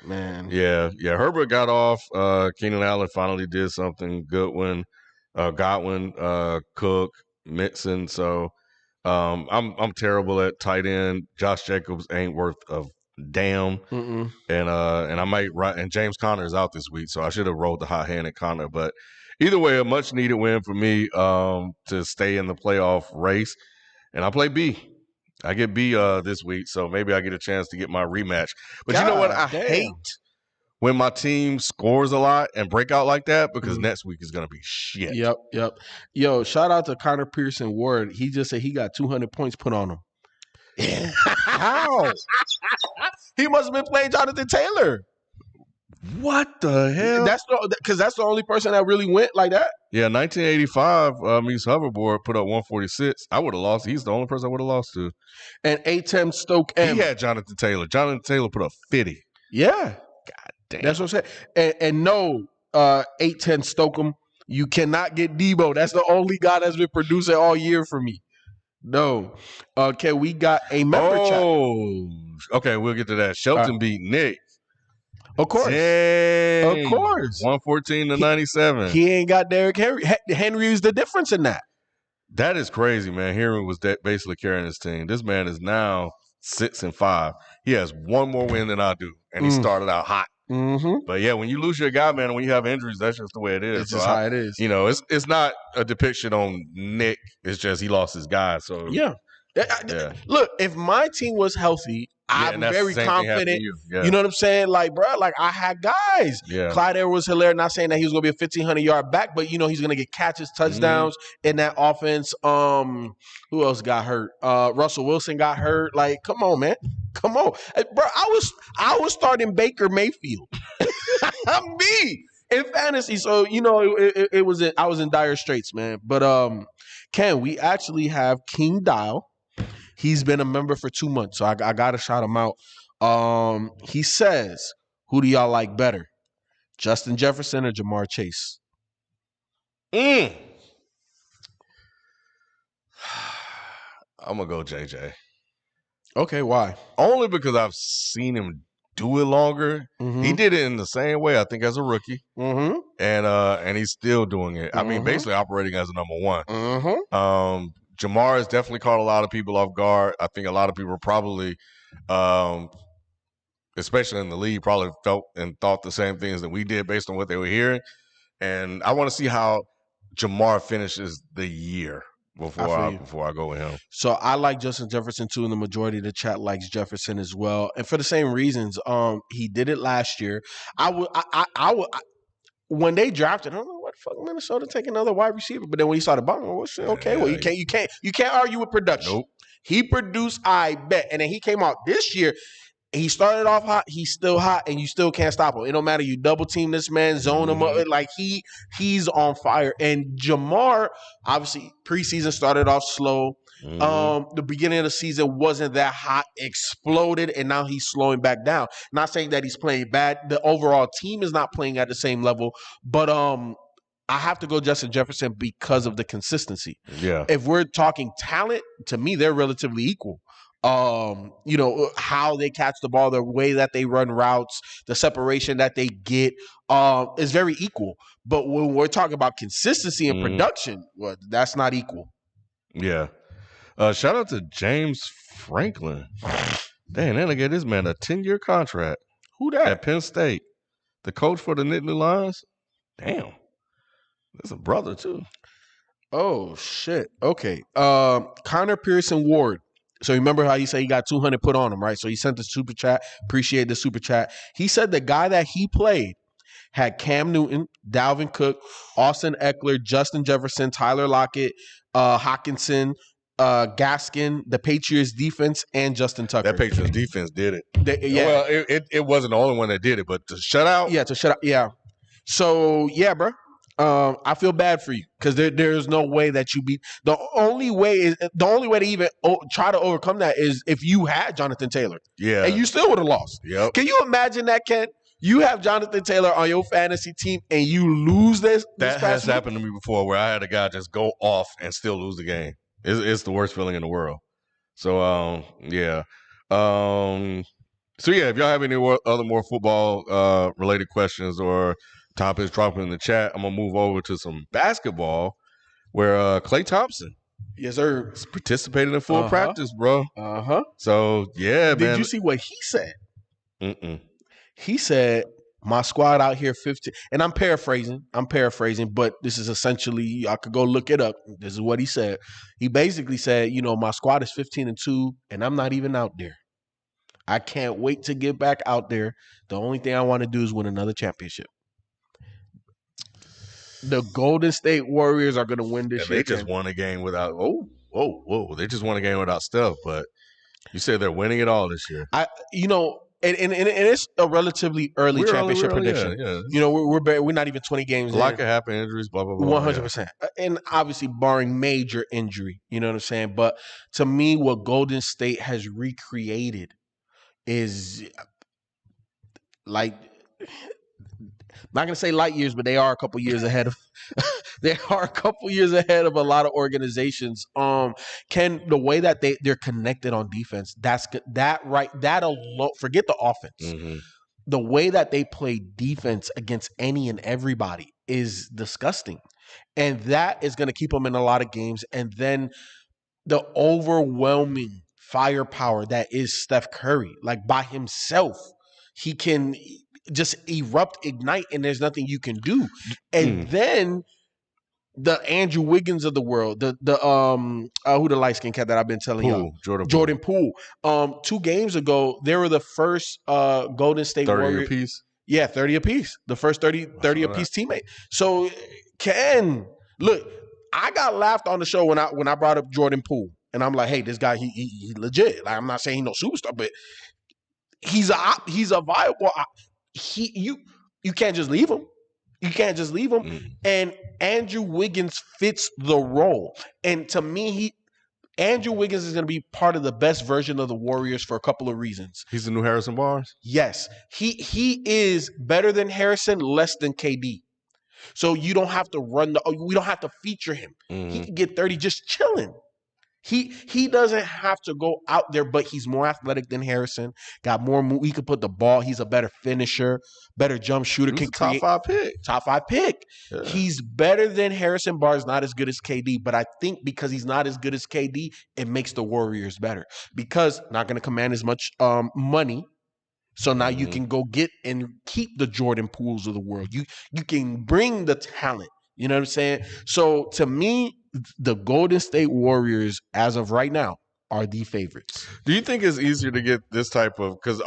Man. Yeah. Herbert got off. Keenan Allen finally did something. Godwin, Cook, Mixon. So I'm terrible at tight end. Josh Jacobs ain't worth a damn. And I might and James Conner is out this week, so I should have rolled the hot hand at Conner. But either way, a much needed win for me to stay in the playoff race. And I play B. I get B this week, so maybe I get a chance to get my rematch. But God, you know what? I hate when my team scores a lot and break out like that because next week is going to be shit. Yep. Yo, shout out to Connor Pearson Ward. He just said he got 200 points put on him. How? He must have been playing Jonathan Taylor. What the hell? Because that's the only person that really went like that. Yeah, 1985, Meese Hoverboard put up 146. I would have lost. He's the only person I would have lost to. And A-Tem Stoke M. He had Jonathan Taylor. Jonathan Taylor put up 50. Yeah. God damn. That's what I'm saying. And no, 810 Stokeham, you cannot get Debo. That's the only guy that's been producing all year for me. No. Okay, we got a member chat. Oh, okay, we'll get to that. Shelton beat Nick. Of course. Dang. Of course. 114 to 97. He ain't got Derrick Henry. Henry is the difference in that. That is crazy, man. Henry was basically carrying his team. This man is now 6-5. He has one more win than I do, and he started out hot. But yeah, when you lose your guy, man, when you have injuries, that's just the way it is. It's just how it is. It's not a depiction on Nick. It's just he lost his guy. So yeah. Look, if my team was healthy, I'm very confident. You know what I'm saying? Like, bro, like I had guys. Yeah. Clyde Edwards-Helaire, not saying that he was going to be a 1,500-yard back, but, he's going to get catches, touchdowns in that offense. Who else got hurt? Russell Wilson got hurt. Like, come on, man. Come on. Bro, I was starting Baker Mayfield. Me. in fantasy. So it was I was in dire straits, man. But Ken, we actually have King Dial. He's been a member for 2 months, so I gotta shout him out. He says, "Who do y'all like better, Justin Jefferson or Jamar Chase?" I'm gonna go JJ. Okay, why? Only because I've seen him do it longer. Mm-hmm. He did it in the same way, I think, as a rookie. Mm-hmm. And he's still doing it. I mean, basically operating as a number one. Jamar has definitely caught a lot of people off guard. I think a lot of people probably, especially in the league, probably felt and thought the same things that we did based on what they were hearing. And I want to see how Jamar finishes the year before I go with him. So I like Justin Jefferson too, and the majority of the chat likes Jefferson as well, and for the same reasons. He did it last year. I would. When they drafted, I don't know what the fuck Minnesota take another wide receiver, but then when he saw the bottom, well, shit, okay, well you can't argue with production. Nope. He produced, I bet, and then he came out this year. He started off hot. He's still hot, and you still can't stop him. It don't matter. You double team this man, zone him up. Like he's on fire. And Jamar, obviously, preseason started off slow. The beginning of the season wasn't that hot, exploded, and now he's slowing back down. Not saying that he's playing bad. The overall team is not playing at the same level, but I have to go Justin Jefferson because of the consistency. Yeah. If we're talking talent, to me, they're relatively equal. How they catch the ball, the way that they run routes, the separation that they get is very equal. But when we're talking about consistency and production, well, that's not equal. Yeah. Shout out to James Franklin. Dang, they gave this man a 10-year contract. Who that? At Penn State. The coach for the Nittany Lions. Damn. That's a brother, too. Oh, shit. Okay. Connor Pearson Ward. So remember how you say he got 200 put on him, right? So he sent the super chat. Appreciate the super chat. He said the guy that he played had Cam Newton, Dalvin Cook, Austin Eckler, Justin Jefferson, Tyler Lockett, Hawkinson, Gaskin, the Patriots defense, and Justin Tucker. That Patriots defense did it. Yeah. Well, it wasn't the only one that did it, but to shut out. Yeah, to shut out. Yeah. So, yeah, bro. I feel bad for you because there's no way that you beat. The only way to even try to overcome that is if you had Jonathan Taylor. Yeah. And you still would have lost. Yep. Can you imagine that, Ken? You have Jonathan Taylor on your fantasy team and you lose this. That has happened to me before where I had a guy just go off and still lose the game. It's the worst feeling in the world. So, yeah. So, yeah, if y'all have any other more football related questions or topics, drop them in the chat. I'm going to move over to some basketball where Klay Thompson. Yes, sir. Is participating in full practice, bro. So, yeah, man. Did you see what he said? He said, my squad out here 15. And I'm paraphrasing, but this is essentially, I could go look it up. This is what he said. He basically said, my squad is 15-2, and I'm not even out there. I can't wait to get back out there. The only thing I want to do is win another championship. The Golden State Warriors are going to win this year. They just won a game without They just won a game without Steph, but you said they're winning it all this year. And it's a relatively early championship prediction. Yeah. We're not even 20 games in. A lot could happen, injuries, blah, blah, blah. 100%. Yeah. And obviously barring major injury, you know what I'm saying? But to me, what Golden State has recreated is like, I'm not going to say light years, but they are a couple years ahead of a lot of organizations. The way that they're connected on defense, that alone, forget the offense. The way that they play defense against any and everybody is disgusting. And that is going to keep them in a lot of games. And then the overwhelming firepower that is Steph Curry, like by himself, he can just erupt, ignite, and there's nothing you can do. And then the Andrew Wiggins of the world, who the light skin cat that I've been telling you, Jordan Poole. 2 games ago, they were the first Golden State 30 Warriors. apiece. Yeah, 30 apiece. The first 30 apiece teammate. So Ken, look, I got laughed on the show when I brought up Jordan Poole, and I'm like, hey, this guy he legit. Like, I'm not saying he's no superstar, but he's a viable. You can't just leave him. You can't just leave him. And Andrew Wiggins fits the role. And to me, Andrew Wiggins is going to be part of the best version of the Warriors for a couple of reasons. He's the new Harrison Barnes? Yes. He is better than Harrison, less than KD. So you don't have to we don't have to feature him. He can get 30 just chilling. He doesn't have to go out there, but he's more athletic than Harrison. Got more move. He could put the ball. He's a better finisher, better jump shooter. He's a top 5 pick. Top 5 pick. Yeah. He's better than Harrison Barnes, not as good as KD. But I think because he's not as good as KD, it makes the Warriors better. Because not going to command as much money. So now you can go get and keep the Jordan Pooles of the world. You can bring the talent. You know what I'm saying? So to me, the Golden State Warriors, as of right now, are the favorites. Do you think it's easier to get this type of, because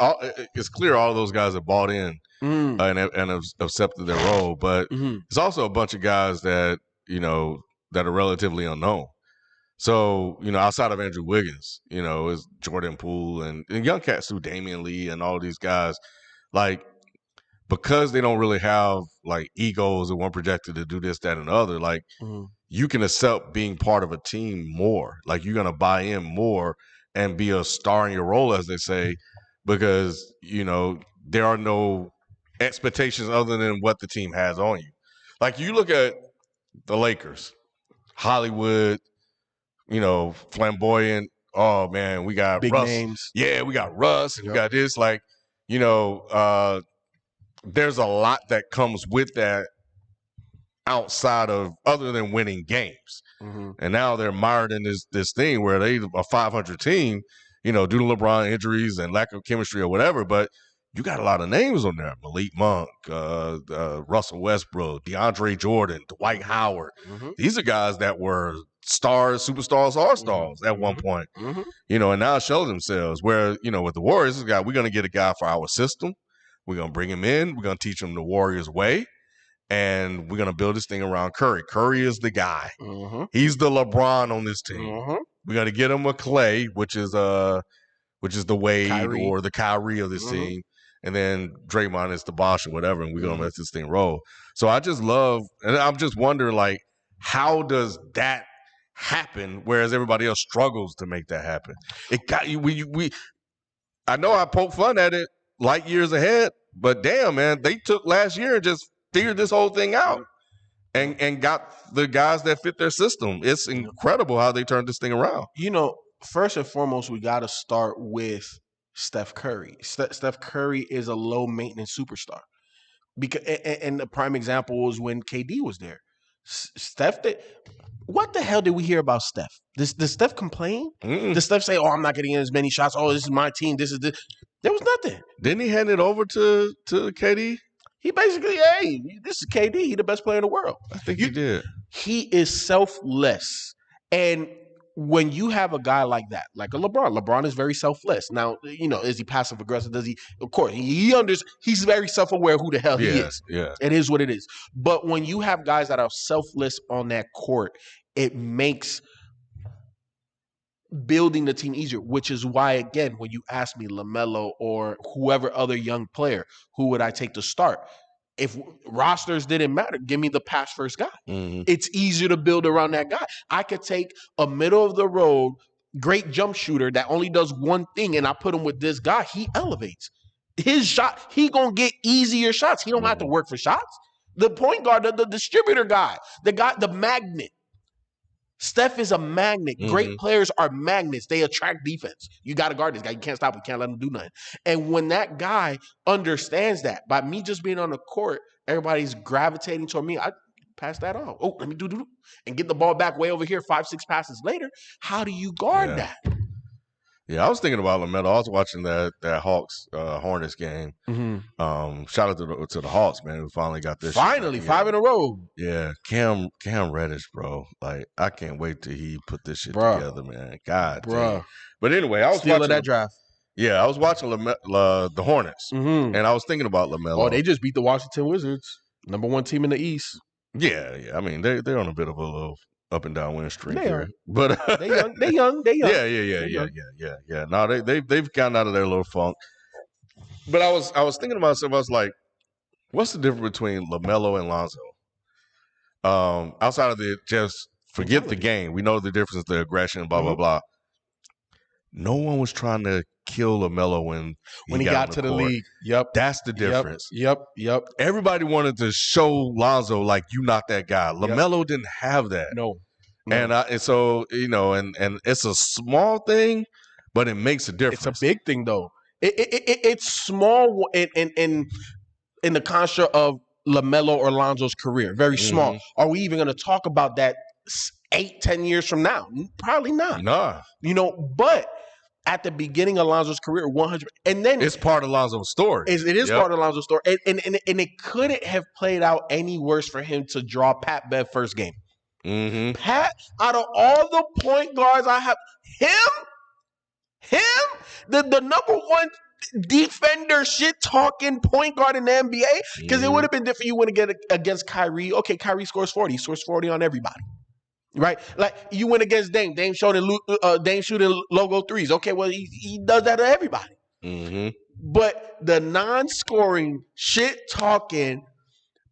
it's clear all of those guys have bought in and have accepted their role, but it's also a bunch of guys that, that are relatively unknown. So, outside of Andrew Wiggins, is Jordan Poole and young cats too, Damian Lee and all these guys, like, because they don't really have like egos and one projected to do this, that, and the other, like you can accept being part of a team more. Like you're gonna buy in more and be a star in your role, as they say, because there are no expectations other than what the team has on you. Like you look at the Lakers, Hollywood, flamboyant. Oh man, we got big Russ. Names. Yeah, we got Russ and we got this. Like, there's a lot that comes with that outside of other than winning games. And now they're mired in this thing where they a 500 team, due to LeBron injuries and lack of chemistry or whatever. But you got a lot of names on there: Malik Monk, Russell Westbrook, DeAndre Jordan, Dwight Howard. These are guys that were stars, superstars, all-stars at one point. And now show themselves. Where with the Warriors, this guy, we're going to get a guy for our system. We're going to bring him in. We're going to teach him the Warriors way. And we're going to build this thing around Curry. Curry is the guy. He's the LeBron on this team. We're going to get him a Klay, which is the Wade Kyrie. Or the Kyrie of this team. And then Draymond is the Bosh or whatever. And we're going to let this thing roll. So I just love, and I'm just wondering, like, how does that happen, whereas everybody else struggles to make that happen? It got we I know I poke fun at it light years ahead, but damn, man, they took last year and just figured this whole thing out and got the guys that fit their system. It's incredible how they turned this thing around. First and foremost, we got to start with Steph Curry. Steph Curry is a low maintenance superstar. Because and the prime example was when KD was there. Steph, what the hell did we hear about Steph? Does Steph complain? Does Steph say, "Oh, I'm not getting as many shots. Oh, this is my team. This is this." There was nothing. Didn't he hand it over to KD? He basically, hey, this is KD. He's the best player in the world. I think he did. He is selfless. And when you have a guy like that, like a LeBron is very selfless. Now, is he passive aggressive? Does he? Of course, he's very self-aware who the hell he is. Yeah. It is what it is. But when you have guys that are selfless on that court, it makes building the team easier, which is why, again, when you ask me Lamelo or whoever other young player, who would I take to start? If rosters didn't matter, give me the pass first guy. It's easier to build around that guy. I could take a middle of the road, great jump shooter that only does one thing, and I put him with this guy. He elevates his shot. He gonna get easier shots. He don't have to work for shots. The point guard, the distributor guy, the magnet. Steph is a magnet. Great players are magnets. They attract defense. You got to guard this guy. You can't stop him. You can't let him do nothing. And when that guy understands that, by me just being on the court, everybody's gravitating toward me. I pass that off. Oh, let me do and get the ball back way over here 5-6 passes later. How do you guard that? Yeah, I was thinking about Lamelo. I was watching that Hawks Hornets game. Shout out to the Hawks, man, who finally got this. Finally, 5 in a row. Yeah, Cam Reddish, bro. Like, I can't wait till he put this shit together, man. God, damn. But anyway, I was watching that draft. Yeah, I was watching the Hornets, and I was thinking about LaMelo. Oh, they just beat the Washington Wizards, number 1 team in the East. Yeah. I mean, they're on a bit of a little up and down win streak here, but they young. Yeah. No, they've gotten out of their little funk. But I was thinking to myself, I was like, What's the difference between Lamelo and Lonzo? Outside of the just forget the game, we know the difference, the aggression, blah blah blah. No one was trying to kill Lamelo when When he got got on to the court. league. Yep. That's the difference. Yep. Everybody wanted to show Lonzo like you not that guy. Lamelo didn't have that. No. And so and it's a small thing, but it makes a difference. It's a big thing though. It's small in the construct of LaMelo or Lonzo's career. Very small. Are we even going to talk about that 8-10 years from now? Probably not. Nah. But at the beginning of Lonzo's career, 100, and then it's part of Lonzo's story. It is part of Lonzo's story, and it couldn't have played out any worse for him to draw Pat Bev first game. Pat, out of all the point guards I have, him, the number one defender, shit talking point guard in the NBA, because it would have been different. You wouldn't get against Kyrie. Okay, Kyrie scores 40. He scores 40 on everybody. Right, like you went against Dame. Dame shooting logo threes. Okay, well he does that to everybody. But the non-scoring, shit talking,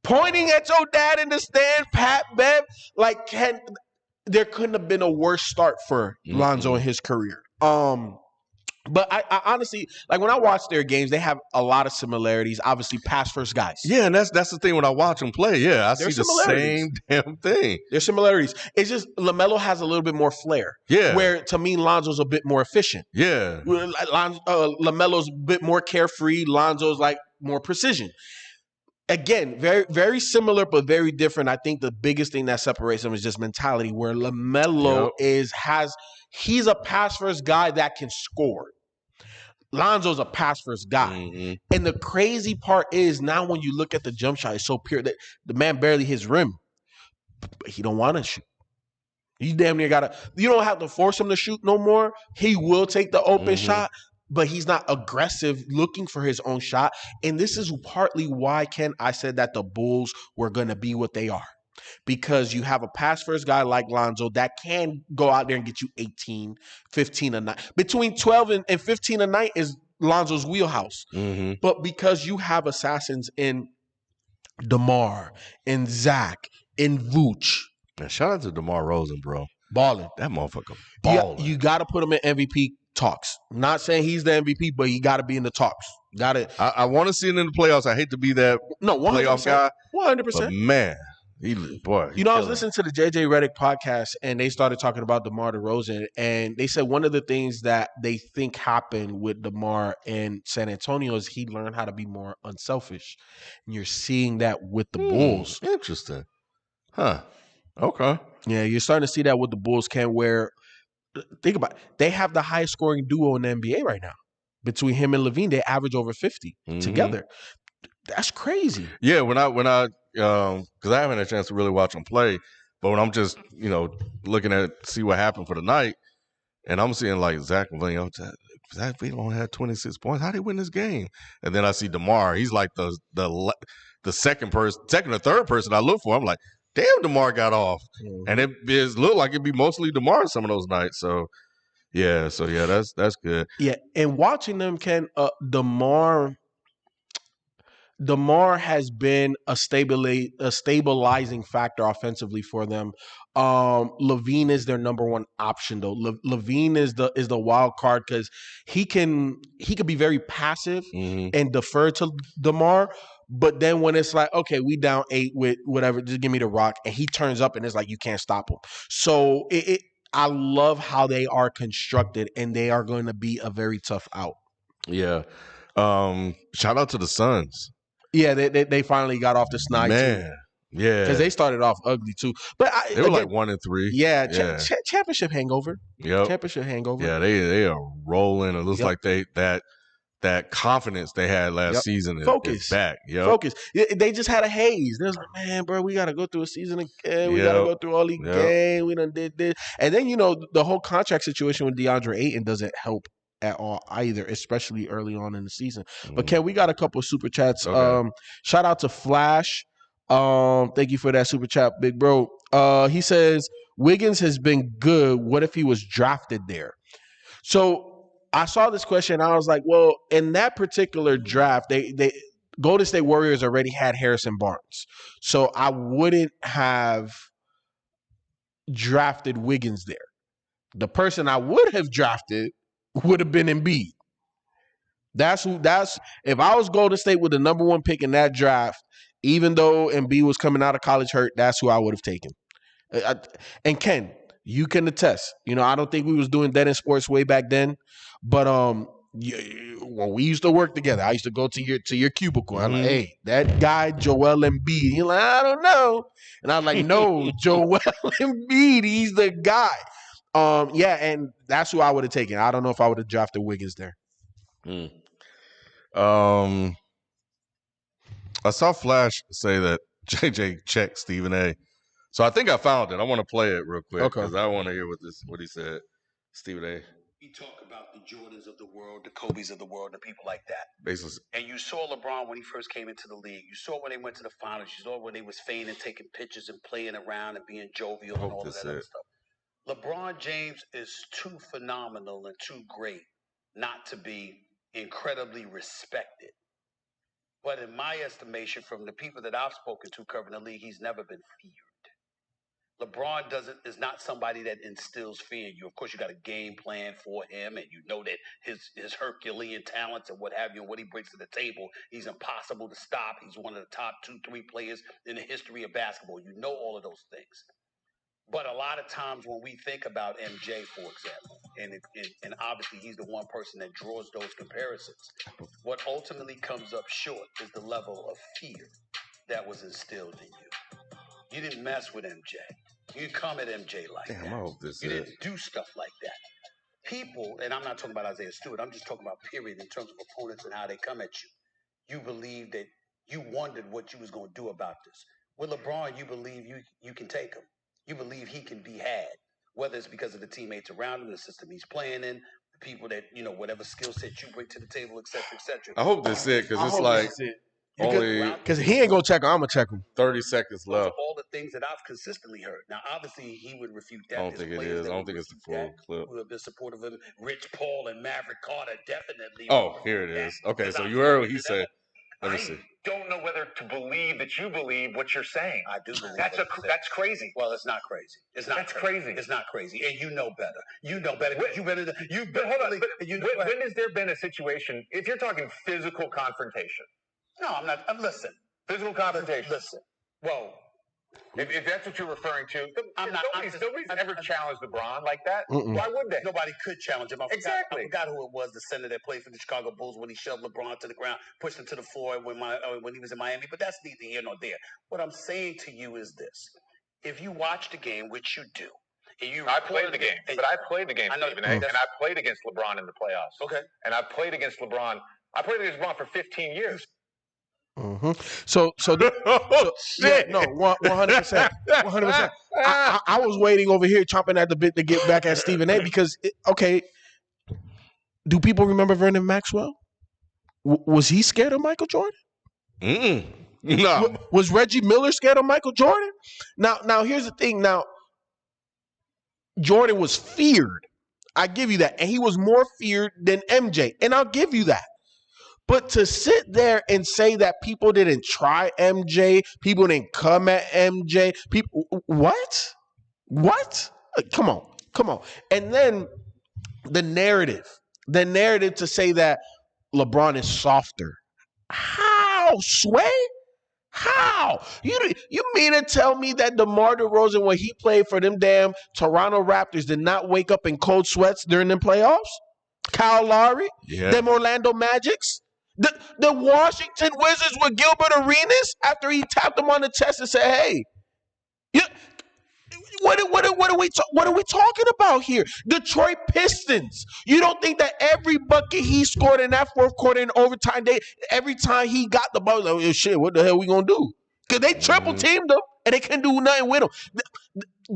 pointing at your dad in the stands, Pat Bev, like there couldn't have been a worse start for Lonzo in his career. But I honestly, like when I watch their games, they have a lot of similarities. Obviously, pass first guys. Yeah, and that's the thing when I watch them play. Yeah, I see the same damn thing. There's similarities. It's just LaMelo has a little bit more flair. Yeah. Where to me, Lonzo's a bit more efficient. Yeah. LaMelo's a bit more carefree. Lonzo's like more precision. Again, very, very similar, but very different. I think the biggest thing that separates them is just mentality, where LaMelo he's a pass first guy that can score. Lonzo's a pass first guy. And the crazy part is now when you look at the jump shot, it's so pure that the man barely hits rim. But he don't want to shoot. You damn near you don't have to force him to shoot no more. He will take the open shot, but he's not aggressive looking for his own shot. And this is partly why, Ken, I said that the Bulls were going to be what they are. Because you have a pass-first guy like Lonzo that can go out there and get you 18, 15 a night. Between 12 and 15 a night is Lonzo's wheelhouse. But because you have assassins in DeMar, in Zach, in Vooch. Man, shout out to DeMar Rosen, bro. Balling. That motherfucker balling. You got to put him in MVP talks. Not saying he's the MVP, but he got to be in the talks. I want to see it in the playoffs. I hate to be that playoff guy. 100%. But man. I was listening to the JJ Redick podcast, and they started talking about DeMar DeRozan, and they said one of the things that they think happened with DeMar in San Antonio is he learned how to be more unselfish, and you're seeing that with the Bulls. Interesting, huh? Okay, yeah, you're starting to see that with the Bulls. Where think about it, they have the highest scoring duo in the NBA right now. Between him and Levine, they average over 50 together. That's crazy. Yeah, when I because I haven't had a chance to really watch him play, but when I'm just looking at see what happened for the night, and I'm seeing like Zach Levine, Zach only had 26 points. How did he win this game? And then I see DeMar. He's like the second or third person I look for. I'm like, damn, DeMar got off, and it looked like it'd be mostly DeMar some of those nights. So yeah, that's good. Yeah, and watching them, Ken, DeMar has been a stabilizing factor offensively for them. Levine is their number one option, though. Levine is the wild card because he could be very passive and defer to DeMar. But then when it's like, okay, we down 8 with whatever, just give me the rock, and he turns up and it's like you can't stop him. So I love how they are constructed, and they are going to be a very tough out. Yeah. Shout out to the Suns. Yeah, they finally got off the snide. Man, yeah. Because they started off ugly, too. But they were like 1-3. Yeah, championship hangover. Yep. Championship hangover. Yeah, they are rolling. It looks like that confidence they had last season is back. Focus. They just had a haze. They was like, man, bro, we got to go through a season again. We got to go through all these games. We done did this. And then, the whole contract situation with DeAndre Ayton doesn't help at all either, especially early on in the season. But Ken, we got a couple of super chats. Okay. Shout out to Flash. Thank you for that super chat, big bro. He says Wiggins has been good. What if he was drafted there? So I saw this question and I was like, well, in that particular draft, Golden State Warriors already had Harrison Barnes. So I wouldn't have drafted Wiggins there. The person I would have drafted would have been Embiid. That's if I was Golden State with the number 1 pick in that draft, even though Embiid was coming out of college hurt, that's who I would have taken. And Ken, you can attest. I don't think we was doing that in sports way back then, but when we used to work together, I used to go to your cubicle. I'm like, hey, that guy Joel Embiid. He's like, I don't know, and I was like, no, Joel Embiid, he's the guy. Yeah, and that's who I would have taken. I don't know if I would have drafted Wiggins there. I saw Flash say that JJ checked Stephen A. So I think I found it. I want to play it real quick because I want to hear what he said. Stephen A. We talk about the Jordans of the world, the Kobes of the world, the people like that. Basically. And you saw LeBron when he first came into the league. You saw when they went to the finals. You saw when they was feigning, taking pictures and playing around and being jovial and all of that other stuff. LeBron James is too phenomenal and too great not to be incredibly respected. But in my estimation, from the people that I've spoken to covering the league, he's never been feared. LeBron is not somebody that instills fear in you. Of course, you got a game plan for him, and you know that his Herculean talents and what have you, and what he brings to the table, he's impossible to stop. He's one of the top 2-3 players in the history of basketball. You know all of those things. But a lot of times when we think about MJ, for example, and obviously he's the one person that draws those comparisons, what ultimately comes up short is the level of fear that was instilled in you. You didn't mess with MJ. You didn't come at MJ like that. I hope this you didn't do stuff like that. People, and I'm not talking about Isaiah Stewart, I'm just talking about period in terms of opponents and how they come at you. You believe that you wondered what you was going to do about this. With LeBron, you believe you can take him. You believe he can be had, whether it's because of the teammates around him, the system he's playing in, the people that, whatever skill set you bring to the table, et cetera, et cetera. I hope this is it because it's like only because he ain't gonna check him. I'm gonna check him. 30 seconds left. Those are all the things that I've consistently heard. Now, obviously, he would refute that. I don't think it is. I don't think it's the full clip. Who have been supportive of him. Rich Paul and Maverick Carter definitely. Oh, here it is. Okay, so you heard what he said. Let me see. I don't know whether to believe that you believe what you're saying. I do believe that's crazy. Well, it's not crazy. That's crazy. It's not crazy, and you know better. You know better. Hold on. When has there been a situation? If you're talking physical confrontation, no, I'm not. Listen, physical confrontation. Listen. Well, if that's what you're referring to, nobody's ever challenged LeBron like that. Why would they? Nobody could challenge him. I forgot who it was, the center that played for the Chicago Bulls when he shoved LeBron to the ground, pushed him to the floor when he was in Miami. But that's neither here nor there. What I'm saying to you is this. If you watch the game, which you do, I played the game, but I played the game, Stephen A. And I played against LeBron in the playoffs. Okay. And I played against LeBron. I played against LeBron for 15 years. So yeah, no, 100%. 100%. I was waiting over here chomping at the bit to get back at Stephen A because, do people remember Vernon Maxwell? Was he scared of Michael Jordan? No. Was Reggie Miller scared of Michael Jordan? Now here's the thing. Now, Jordan was feared. I give you that. And he was more feared than MJ. And I'll give you that. But to sit there and say that people didn't try MJ, people didn't come at MJ, what? Come on. And then the narrative to say that LeBron is softer. How, Sway? How? You mean to tell me that DeMar DeRozan, when he played for them damn Toronto Raptors, did not wake up in cold sweats during them playoffs? Kyle Lowry? Yeah. Them Orlando Magics? The Washington Wizards with Gilbert Arenas after he tapped them on the chest and said, "Hey, what are we talking about here?" Detroit Pistons. You don't think that every bucket he scored in that fourth quarter in overtime, every time he got the ball, like, oh, shit, what the hell we gonna do? Because they triple teamed him and they couldn't do nothing with him.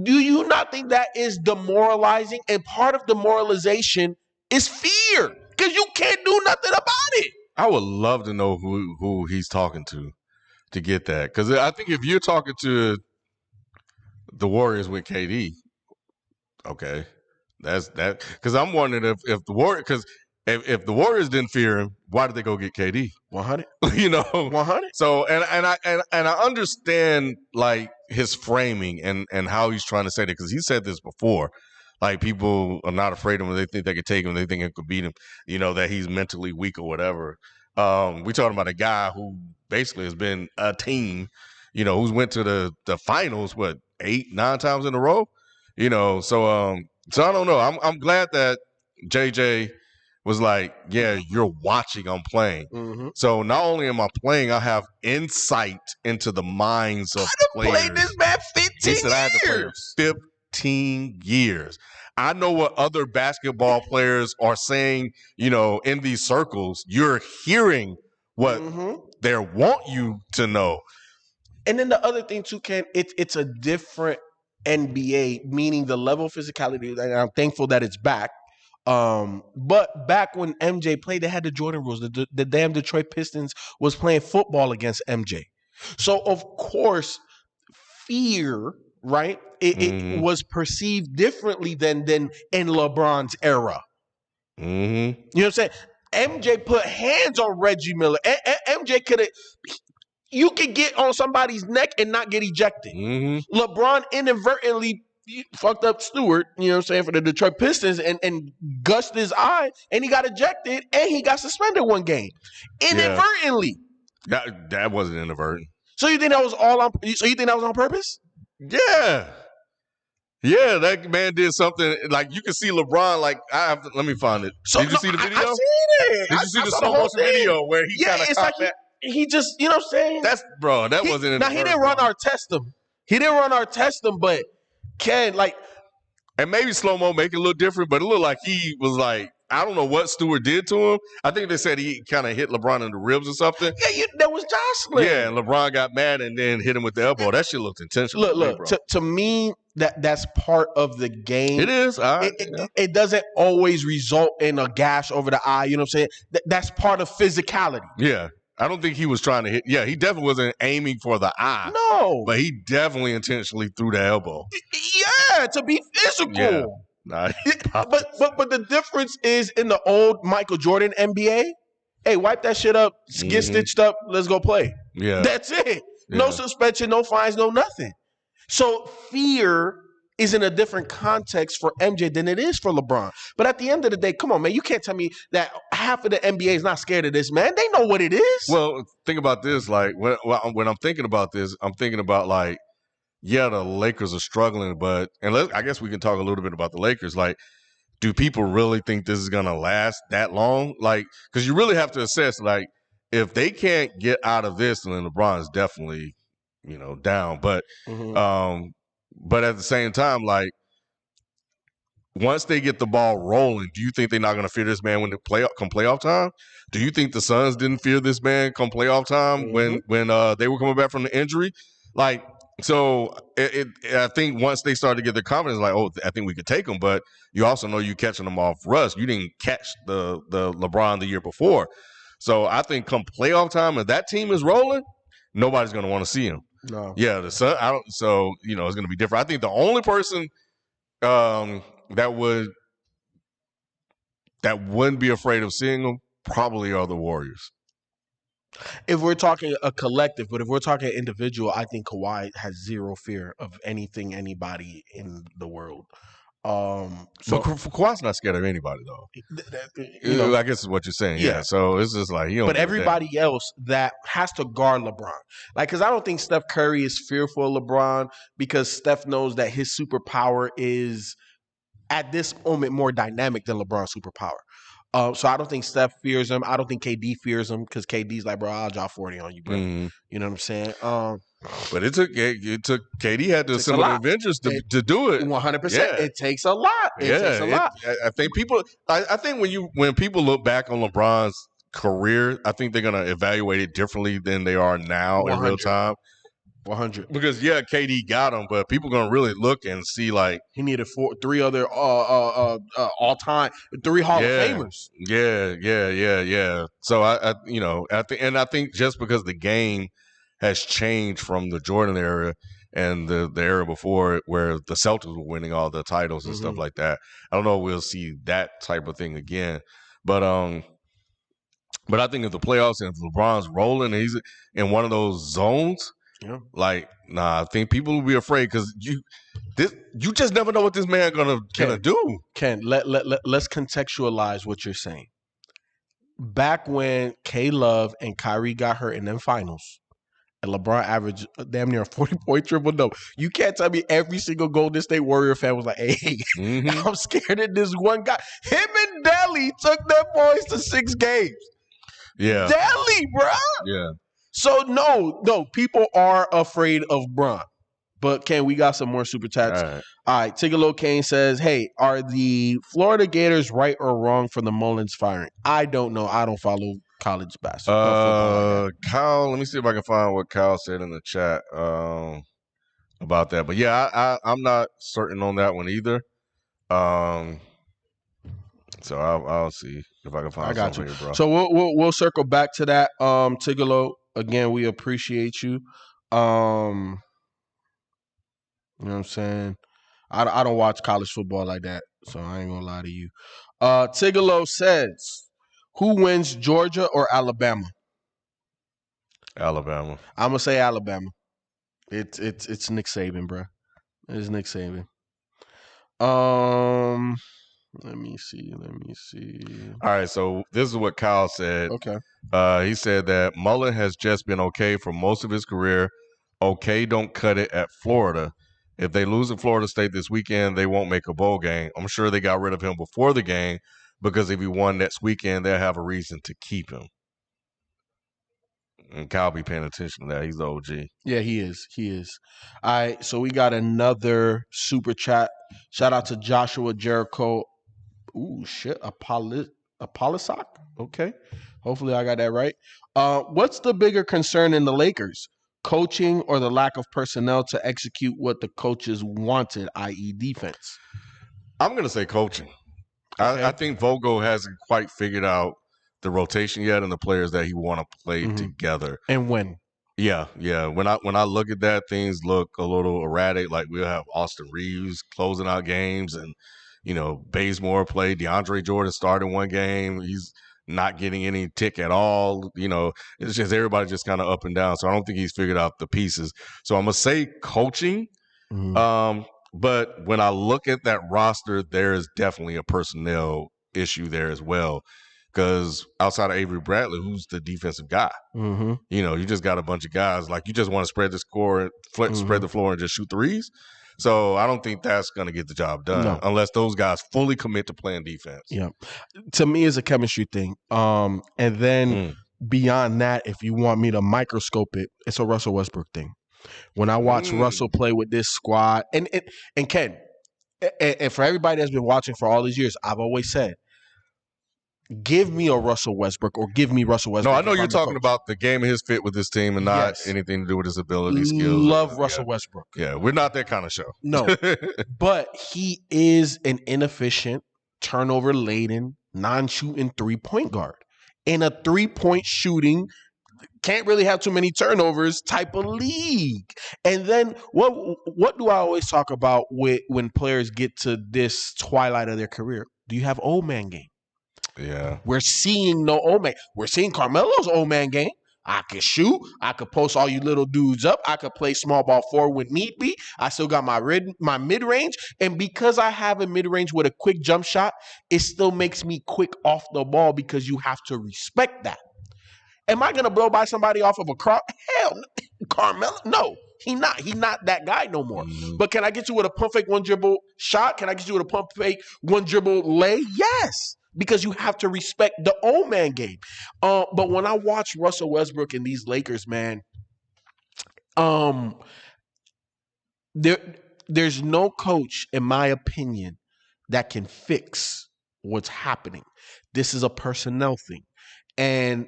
Do you not think that is demoralizing? And part of demoralization is fear because you can't do nothing about it. I would love to know who he's talking to get that. Because I think if you're talking to the Warriors with KD, okay, that's that. Because I'm wondering if the Warriors, because if the Warriors didn't fear him, why did they go get KD? 100. 100. So and I understand like his framing and how he's trying to say that, because he said this before. Like, people are not afraid of him. They think they could take him. They think it could beat him. That he's mentally weak or whatever. We talking about a guy who basically has been a team, who's went to the finals 8-9 times in a row. So I don't know. I'm glad that JJ was like, yeah, you're watching, I'm playing. Mm-hmm. So not only am I playing, I have insight into the minds of players. Played this man 15 he said years. I had to play him 15 years. I know what other basketball players are saying, in these circles. You're hearing what they want you to know. And then the other thing too, Ken, it's a different NBA, meaning the level of physicality, and I'm thankful that it's back. But back when MJ played, they had the Jordan rules. The damn Detroit Pistons was playing football against MJ. So of course, fear, right? It was perceived differently than in LeBron's era. You know what I'm saying? MJ put hands on Reggie Miller. MJ could have. You could get on somebody's neck and not get ejected. LeBron inadvertently fucked up Stewart, for the Detroit Pistons and gushed his eye, and he got ejected, and he got suspended one game. Inadvertently. Yeah. That wasn't inadvertent. So you think that was on purpose? Yeah. Yeah, that man did something. Like, you can see LeBron, like, let me find it. Did you see the video? I seen it. Did you see the slow motion video where he kind of caught that? He just, you know what I'm saying? That wasn't. Now, he didn't run our test him. But Ken, like. And maybe slow-mo make it look different, but it looked like he was like, I don't know what Stewart did to him. I think they said he kind of hit LeBron in the ribs or something. Yeah, that was jostling. Yeah, and LeBron got mad and then hit him with the elbow. That shit looked intentional. Look, to me, that's part of the game. It is. It doesn't always result in a gash over the eye. You know what I'm saying? That's part of physicality. Yeah. I don't think he was trying to hit. Yeah, he definitely wasn't aiming for the eye. No. But he definitely intentionally threw the elbow. Yeah, to be physical. Yeah. Nah, but the difference is, in the old Michael Jordan NBA, hey, wipe that shit up, get stitched up, let's go play. Yeah. That's it. Yeah. No suspension, no fines, no nothing. So fear is in a different context for MJ than it is for LeBron. But at the end of the day, come on, man, you can't tell me that half of the NBA is not scared of this, man. They know what it is. Well, think about this. Like, when I'm thinking about this, I'm thinking about, like, yeah, the Lakers are struggling, but I guess we can talk a little bit about the Lakers. Like, do people really think this is going to last that long? Like, because you really have to assess, like, if they can't get out of this, then LeBron is definitely, down. But, but at the same time, like, once they get the ball rolling, do you think they're not going to fear this man when come playoff time? Do you think the Suns didn't fear this man come playoff time when they were coming back from the injury? Like, so I think once they started to get their confidence, like, oh, I think we could take them. But you also know you catching them off rust. You didn't catch the LeBron the year before. So I think come playoff time, if that team is rolling, nobody's going to want to see him. No. Yeah, the Sun. So it's going to be different. I think the only person that wouldn't be afraid of seeing them probably are the Warriors. If we're talking a collective, but if we're talking individual, I think Kawhi has zero fear of anything, anybody in the world. But Kawhi's not scared of anybody, though. I guess is what you're saying. Yeah. So it's just like, but everybody else that has to guard LeBron, like, because I don't think Steph Curry is fearful of LeBron, because Steph knows that his superpower is at this moment more dynamic than LeBron's superpower. So I don't think Steph fears him. I don't think KD fears him, because KD's like, bro, I'll drop 40 on you, bro. You know what I'm saying? But it took KD had to assemble the Avengers to do it. 100%. Yeah. It takes a lot. It takes a lot. I think people. I think when people look back on LeBron's career, I think they're gonna evaluate it differently than they are now 100. In real time. 100. Because KD got him, but people gonna really look and see, like, he needed 3 other all time 3 Hall of Famers. Yeah. So I think just because the game has changed from the Jordan era and the era before it, where the Celtics were winning all the titles and stuff like that, I don't know if we'll see that type of thing again. But I think if the playoffs and if LeBron's rolling and he's in one of those zones, I think people will be afraid because you just never know what this man gonna do. Ken, let's contextualize what you're saying. Back when K-Love and Kyrie got hurt in them finals, and LeBron averaged damn near a 40-point triple-double. You can't tell me every single Golden State Warrior fan was like, hey, I'm scared of this one guy. Him and Delly took their boys to 6 games. Yeah. Delly, bro. Yeah. So, no, people are afraid of Bron. But, Ken, we got some more super chats. All right. Tigalo Kane says, hey, are the Florida Gators right or wrong for the Mullins firing? I don't know. I don't follow college basketball. Kyle, let me see if I can find what Kyle said in the chat about that. But yeah, I'm not certain on that one either. So I'll see if I can find something here, bro. So we'll circle back to that. Tigalo, again, we appreciate you. You know what I'm saying? I don't watch college football like that, so I ain't gonna lie to you. Tigalo says, who wins, Georgia or Alabama? Alabama. I'm gonna say Alabama. It's Nick Saban, bro. It's Nick Saban. Let me see. All right, so this is what Kyle said. Okay. He said that Mullen has just been okay for most of his career. Okay, don't cut it at Florida. If they lose to Florida State this weekend, they won't make a bowl game. I'm sure they got rid of him before the game because if he won next weekend, they'll have a reason to keep him. And Kyle be paying attention to that. He's the OG. Yeah, he is. All right, so we got another super chat. Shout out to Joshua Jericho. Ooh, shit. Apollisock? Okay. Hopefully I got that right. What's the bigger concern in the Lakers? Coaching or the lack of personnel to execute what the coaches wanted, i.e. defense? I'm going to say coaching. Okay. I think Vogel hasn't quite figured out the rotation yet and the players that he want to play together. And when? Yeah. When I look at that, things look a little erratic. Like we'll have Austin Reeves closing out games and, Bazemore played. DeAndre Jordan started one game. He's not getting any tick at all. It's just everybody just kind of up and down. So I don't think he's figured out the pieces. So I'm going to say coaching. But when I look at that roster, there is definitely a personnel issue there as well. Because outside of Avery Bradley, who's the defensive guy? You just got a bunch of guys. Like, you just want to spread the score, spread the floor, and just shoot threes. So I don't think that's going to get the job done unless those guys fully commit to playing defense. Yeah. To me, it's a chemistry thing. And then beyond that, if you want me to microscope it, it's a Russell Westbrook thing. When I watch Russell play with this squad, and Ken, and for everybody that's been watching for all these years, I've always said, give me a Russell Westbrook or give me Russell Westbrook. No, I know you're talking about the game of his fit with this team and not anything to do with his ability, skills. Love Russell Westbrook. Yeah, we're not that kind of show. No, but he is an inefficient, turnover-laden, non-shooting three-point guard. In a three-point shooting, can't really have too many turnovers type of league. And then what do I always talk about when players get to this twilight of their career? Do you have old man game? Yeah. We're seeing no old man. We're seeing Carmelo's old man game. I could shoot. I could post all you little dudes up. I could play small ball forward when need be. I still got my mid-range. And because I have a mid-range with a quick jump shot, it still makes me quick off the ball because you have to respect that. Am I going to blow by somebody off of a cross? Hell no. Carmelo? No, he not. He not that guy no more. But can I get you with a pump fake one dribble shot? Can I get you with a pump fake one dribble lay? Yes. Because you have to respect the old man game. But when I watch Russell Westbrook and these Lakers, man, there's no coach, in my opinion, that can fix what's happening. This is a personnel thing. And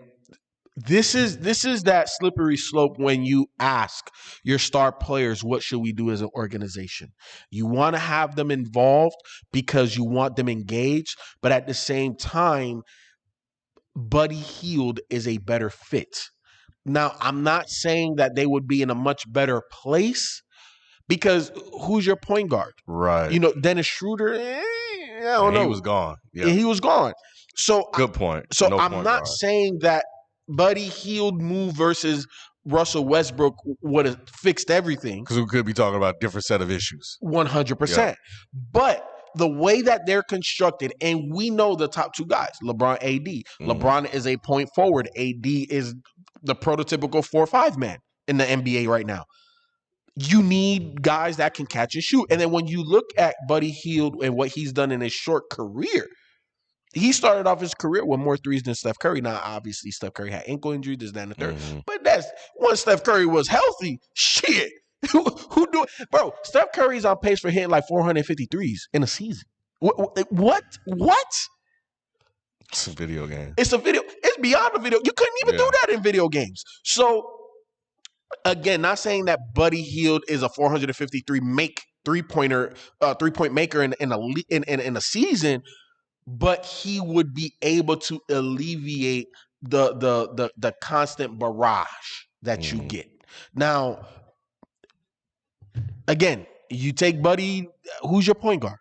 this is that slippery slope when you ask your star players, what should we do as an organization? You want to have them involved because you want them engaged, but at the same time, Buddy Hield is a better fit. Now, I'm not saying that they would be in a much better place because who's your point guard? Right. Dennis Schroeder, I don't know. He was gone. Yeah, he was gone. So Good point. So No I'm point not guard. saying that Buddy Hield move versus Russell Westbrook would have fixed everything. Because we could be talking about a different set of issues. 100%. But the way that they're constructed, and we know the top two guys, LeBron, AD. LeBron is a point forward. AD is the prototypical 4-5 man in the NBA right now. You need guys that can catch and shoot. And then when you look at Buddy Hield and what he's done in his short career, he started off his career with more threes than Steph Curry. Now, obviously, Steph Curry had ankle injury, this, that, and the third. But that's when Steph Curry was healthy. Shit. Who do it? Bro, Steph Curry's on pace for hitting like 453s in a season. What? It's a video game. It's a video. It's beyond a video. You couldn't even do that in video games. So, again, not saying that Buddy Hield is a 453 three-point maker in a season, but he would be able to alleviate the constant barrage that you get. Now, again, you take Buddy, who's your point guard?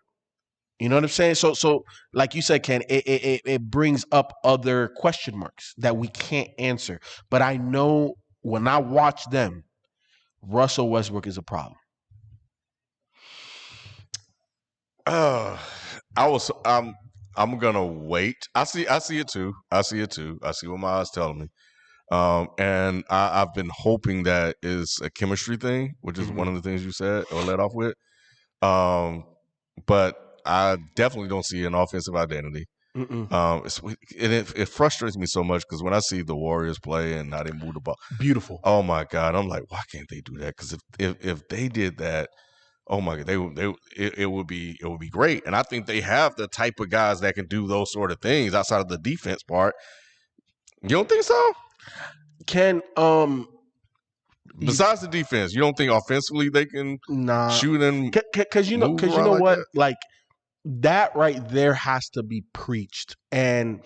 You know what I'm saying? So like you said, Ken, it brings up other question marks that we can't answer. But I know when I watch them, Russell Westbrook is a problem. I'm gonna wait. I see it too. I see what my eyes telling me. And I've been hoping that is a chemistry thing, which is one of the things you said or led off with. But I definitely don't see an offensive identity. It frustrates me so much because when I see the Warriors play and how they move the ball, beautiful. Oh my God, I'm like, why can't they do that? Because if they did that, oh my God, it would be great. And I think they have the type of guys that can do those sort of things outside of the defense part. You don't think so? Ken, besides the defense, you don't think offensively they can shoot and because you know what, like that right there has to be preached. And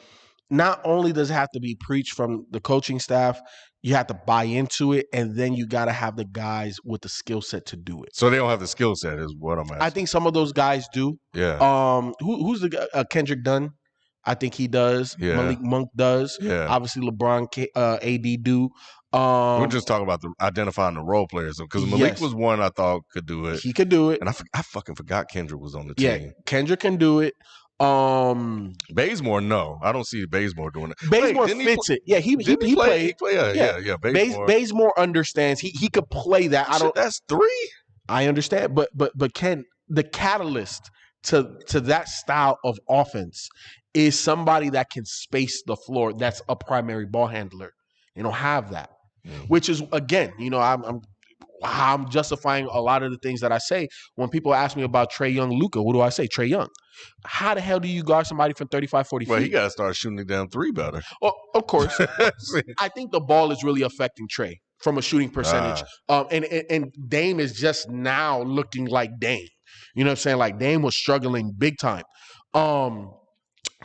not only does it have to be preached from the coaching staff, you have to buy into it, and then you got to have the guys with the skill set to do it. So they don't have the skill set, is what I'm asking. I think some of those guys do. Yeah. Who's the Kendrick Dunn? I think he does. Yeah. Malik Monk does. Yeah. Obviously, LeBron, AD do. We're just talking about identifying the role players because Malik was one I thought could do it. He could do it, and I fucking forgot Kendrick was on the team. Yeah, Kendrick can do it. Bazemore, no, I don't see Bazemore doing it. Bazemore fits it. Yeah, he played. Yeah. Bazemore understands. He could play that. That's 3. I understand, but Ken, the catalyst to that style of offense is somebody that can space the floor. That's a primary ball handler. You don't have that, which is again, I'm justifying a lot of the things that I say when people ask me about Trae Young, Luka. What do I say? Trae Young. How the hell do you guard somebody from 35, 40 feet? Well, he got to start shooting it down 3 better. Oh, of course. I think the ball is really affecting Trae from a shooting percentage. And Dame is just now looking like Dame. You know what I'm saying? Like Dame was struggling big time.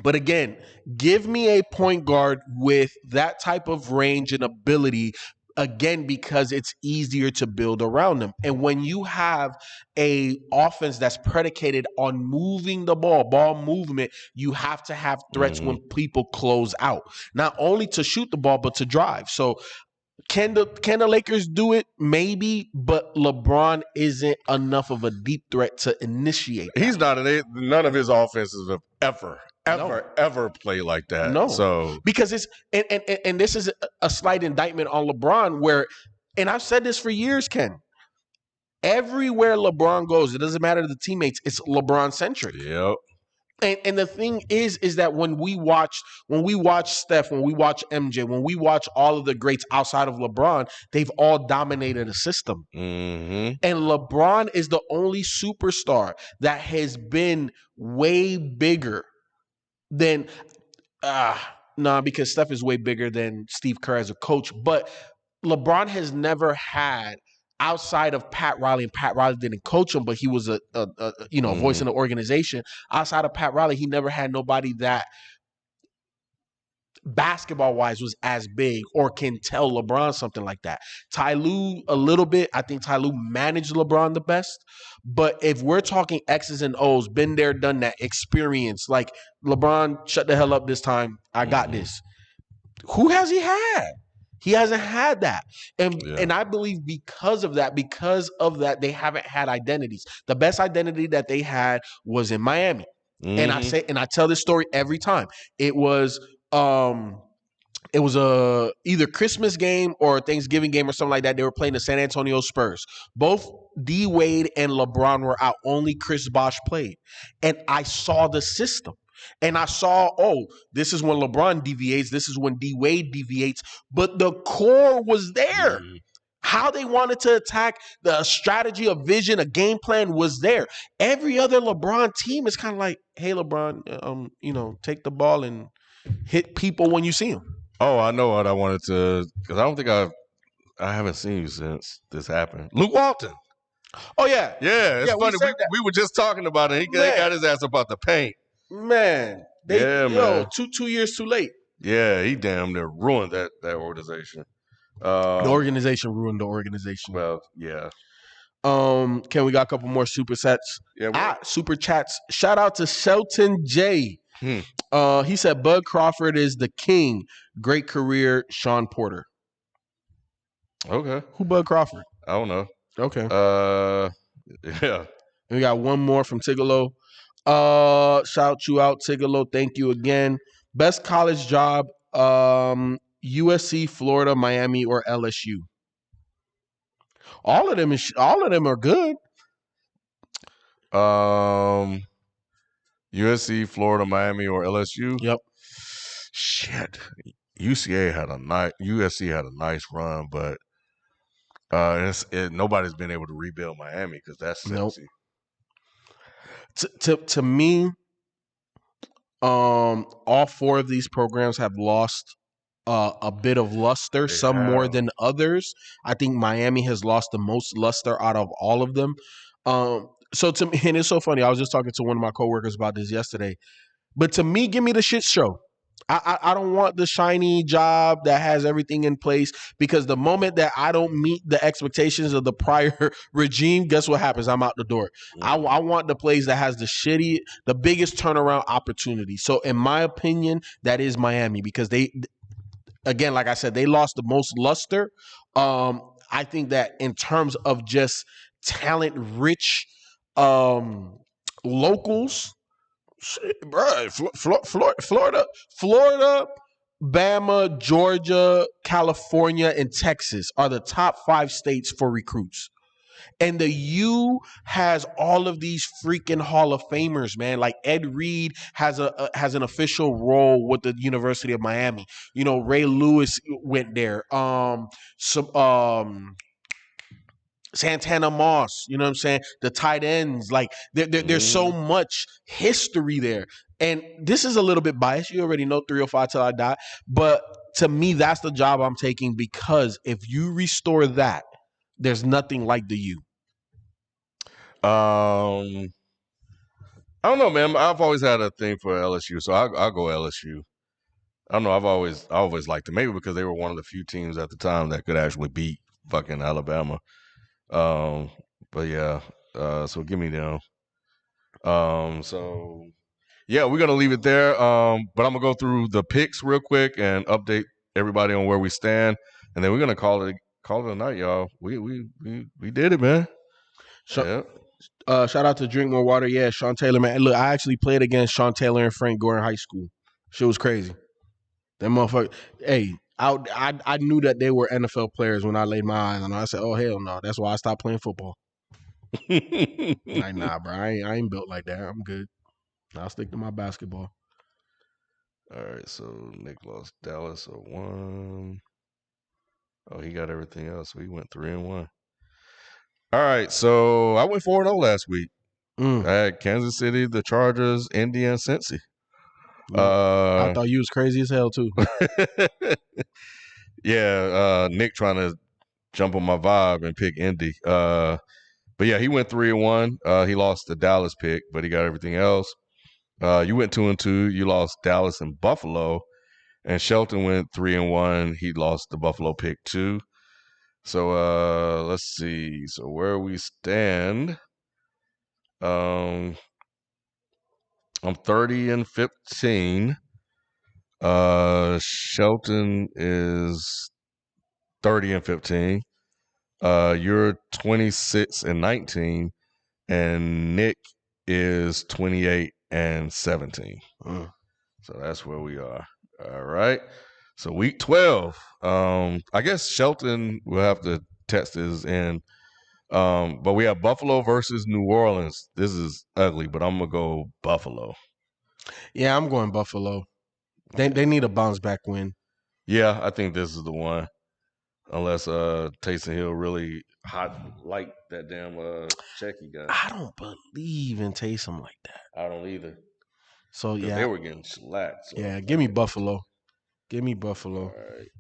But again, give me a point guard with that type of range and ability, again, because it's easier to build around them. And when you have a offense that's predicated on moving the ball movement, you have to have threats when people close out, not only to shoot the ball, but to drive. So can the Lakers do it? Maybe, but LeBron isn't enough of a deep threat to initiate that. He's not. None of his offenses have ever play like that. No. So because it's and this is a slight indictment on LeBron where, and I've said this for years, Ken. Everywhere LeBron goes, it doesn't matter to the teammates, it's LeBron centric. Yep. And the thing is that when we watch Steph, when we watch MJ, when we watch all of the greats outside of LeBron, they've all dominated a system. And LeBron is the only superstar that has been way bigger than because Steph is way bigger than Steve Kerr as a coach. But LeBron has never had, outside of Pat Riley, and Pat Riley didn't coach him, but he was a voice in the organization. Outside of Pat Riley, he never had nobody that basketball-wise was as big or can tell LeBron something like that. Ty Lue, a little bit. I think Ty Lue managed LeBron the best. But if we're talking X's and O's, been there, done that, experience, like LeBron, shut the hell up this time. I got this. Who has he had? He hasn't had that. And I believe because of that, they haven't had identities. The best identity that they had was in Miami. And I tell this story every time. It was a either Christmas game or Thanksgiving game or something like that. They were playing the San Antonio Spurs. Both D Wade and LeBron were out. Only Chris Bosh played. And I saw the system. And I saw, this is when LeBron deviates. This is when D Wade deviates. But the core was there. How they wanted to attack, the strategy, a vision, a game plan was there. Every other LeBron team is kind of like, hey, LeBron, take the ball and hit people when you see them. Oh, I know what I wanted to, because I don't think I haven't seen you since this happened. Luke Walton. Oh, yeah. Yeah, it's funny. We were just talking about it. He got his ass about the paint. Man. Man. 2 years too late. Yeah, he damn near ruined that organization. The organization ruined the organization. Well, yeah. Can we got a couple more super sets? Yeah. Super chats. Shout out to Shelton J. He said Bud Crawford is the king. Great career, Sean Porter. Okay. Who Bud Crawford? I don't know. Okay. Yeah. And we got one more from Tigolo. Shout you out, Tigolo. Thank you again. Best college job, USC, Florida, Miami, or LSU. All of them are good. USC, Florida, Miami, or LSU. Yep. Shit. USC had a nice run, but nobody's been able to rebuild Miami because that's sexy. To me, all four of these programs have lost a bit of luster, some more than others. I think Miami has lost the most luster out of all of them. So to me, and it's so funny, I was just talking to one of my coworkers about this yesterday, but to me, give me the shit show. I don't want the shiny job that has everything in place, because the moment that I don't meet the expectations of the prior regime, guess what happens? I'm out the door. I want the place that has the biggest turnaround opportunity. So in my opinion, that is Miami, because they, again, like I said, they lost the most luster. I think that in terms of just talent-rich locals, bro, Florida, Bama, Georgia, California, and Texas are the top 5 states for recruits. And the U has all of these freaking Hall of Famers, man. Like Ed Reed has an official role with the University of Miami. Ray Lewis went there. Santana Moss, you know what I'm saying? The tight ends, like there's so much history there. And this is a little bit biased. You already know 305 till I die. But to me, that's the job I'm taking, because if you restore that, there's nothing like the U. I don't know, man. I've always had a thing for LSU, so I'll go LSU. I don't know. I've always liked them, maybe because they were one of the few teams at the time that could actually beat fucking Alabama. But yeah, so give me them. So yeah, we're gonna leave it there. But I'm gonna go through the picks real quick and update everybody on where we stand, and then we're gonna call it a night, y'all. We did it, man. Shout out to Drink More Water. Yeah, Sean Taylor, man. Look, I actually played against Sean Taylor and Frank Gore in high school. Shit was crazy. That motherfucker. Hey, I knew that they were NFL players when I laid my eyes on them. I said, oh, hell no. That's why I stopped playing football. Like, nah, bro. I ain't built like that. I'm good. I'll stick to my basketball. All right, so Nick lost Dallas 1. Oh, he got everything else. So he went 3-1. All right, so I went 4-0 last week. I had Kansas City, the Chargers, Indy, and Cincy. I thought you was crazy as hell too. Yeah, Nick trying to jump on my vibe and pick Indy. But yeah, he went 3-1. He lost the Dallas pick, but he got everything else. You went 2-2. You lost Dallas and Buffalo, And Shelton went 3-1. He lost the Buffalo pick 2. So let's see. So where we stand. I'm 30-15. Shelton is 30-15. You're 26-19, and Nick is 28-17. So that's where we are. All right. So week 12. I guess Shelton will have to test his in. But we have Buffalo versus New Orleans. This is ugly, but I'm gonna go Buffalo. Yeah, I'm going Buffalo. They need a bounce back win. Yeah, I think this is the one. Unless Taysom Hill really hot like that damn check he got. I don't believe in Taysom like that. I don't either. So yeah, they were getting shellacked. So yeah, give me Buffalo. Give me Buffalo. All right.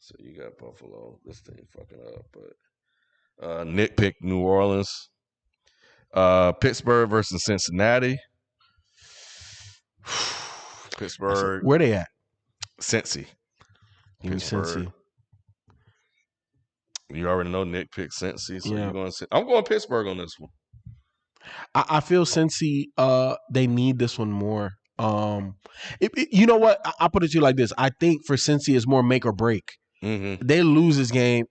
So you got Buffalo. This thing fucking up, but Nick picked New Orleans. Pittsburgh versus Cincinnati. Pittsburgh. Where they at? Cincy. Give me Cincy. You already know Nick picked Cincy, so Yeah. you're going. I'm going Pittsburgh on this one. I feel Cincy. They need this one more. You know what? I'll put it to you like this. I think for Cincy, it's more make or break. Mm-hmm. They lose this game,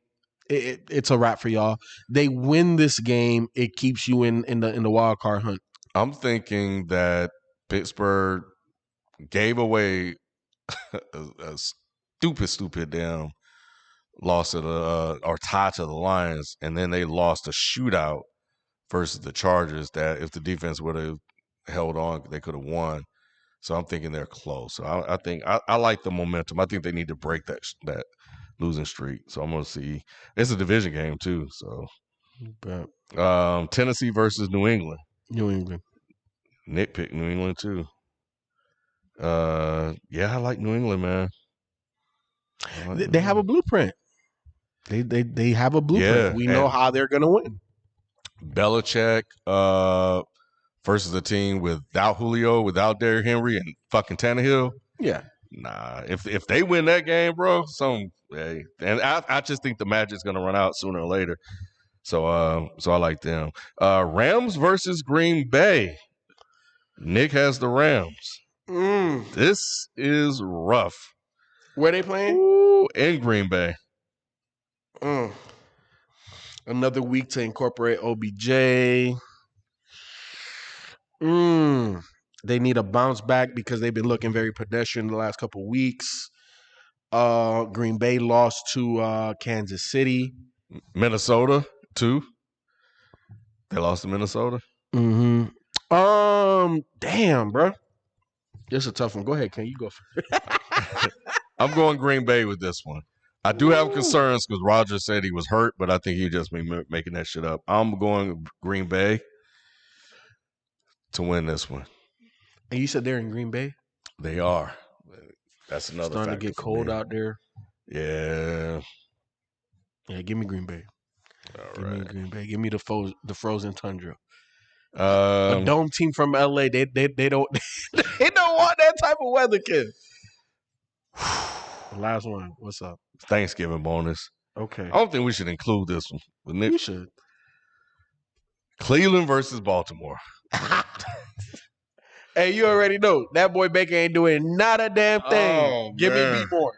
it's a wrap for y'all. They win this game, it keeps you in the wild card hunt. I'm thinking that Pittsburgh gave away a stupid damn loss to the or tie to the Lions, and then they lost a shootout versus the Chargers. That if the defense would have held on, they could have won. So I'm thinking they're close. So I think I like the momentum. I think they need to break that losing streak. So I'm gonna see. It's a division game too. So Tennessee versus New England. New England. Nick picked New England too. Yeah, I like New England, man. They have a blueprint. They have a blueprint. Yeah, we know how they're gonna win. Belichick versus a team without Julio, without Derrick Henry, and fucking Tannehill. Yeah. Nah, if they win that game, bro, and I just think the Magic's gonna run out sooner or later. So I like them. Rams versus Green Bay. Nick has the Rams. This is rough. Where they playing? Ooh, in Green Bay. Another week to incorporate OBJ. They need a bounce back because they've been looking very pedestrian the last couple of weeks. Green Bay lost to Kansas City. Minnesota, too. They lost to Minnesota. Damn, bro. This is a tough one. Go ahead, Ken. You go first. I'm going Green Bay with this one. I do have concerns because Roger said he was hurt, but I think he just been making that shit up. I'm going Green Bay to win this one. And you said they're in Green Bay? They are. That's another starting to get cold out there. Yeah. Yeah, give me Green Bay. Give me Green Bay. Give me the frozen tundra. A dome team from LA, they don't they don't want that type of weather, kid. Last one. What's up? Thanksgiving bonus. Okay. I don't think we should include this one. But Nick, we should. Cleveland versus Baltimore. Hey, you already know that boy Baker ain't doing not a damn thing. Oh, give man. me B more.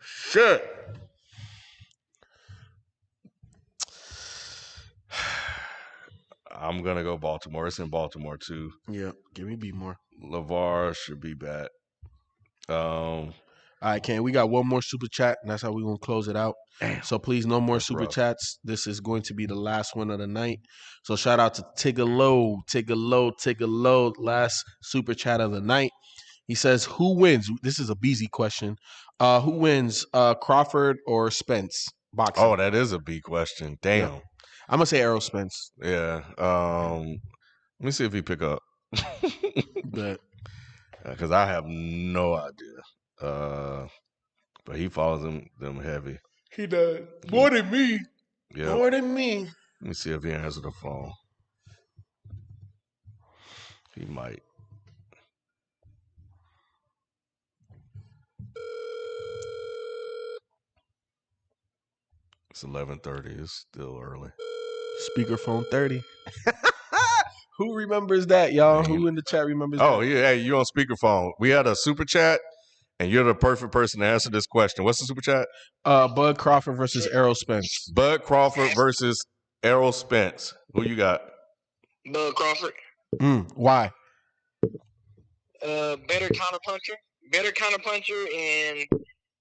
Shit. I'm gonna go Baltimore. It's in Baltimore too. Yeah, give me B more. LeVar should be back. All right, Ken. We got one more super chat, and that's how we're gonna close it out. Damn. So please, no more super chats. This is going to be the last one of the night. So shout out to Tigalow, last super chat of the night. He says, "Who wins?" This is a BZ question. Who wins, Crawford or Spence? Boxing. Oh, that is a B question. Damn. Yeah. I'm gonna say Errol Spence. Yeah. Let me see if he pick up. But because I have no idea. But he follows them heavy. He does more than me. Yeah. More than me. Let me see if he answers the phone. He might. It's 11:30. It's still early. Speakerphone 30. Who remembers that, y'all? Man, Who in the chat remembers Oh, that? yeah. Hey, you on speakerphone. We had a super chat, and you're the perfect person to answer this question. What's the super chat? Bud Crawford versus Errol Spence. Bud Crawford versus Errol Spence. Who you got? Bud Crawford. Why? Better counterpuncher, and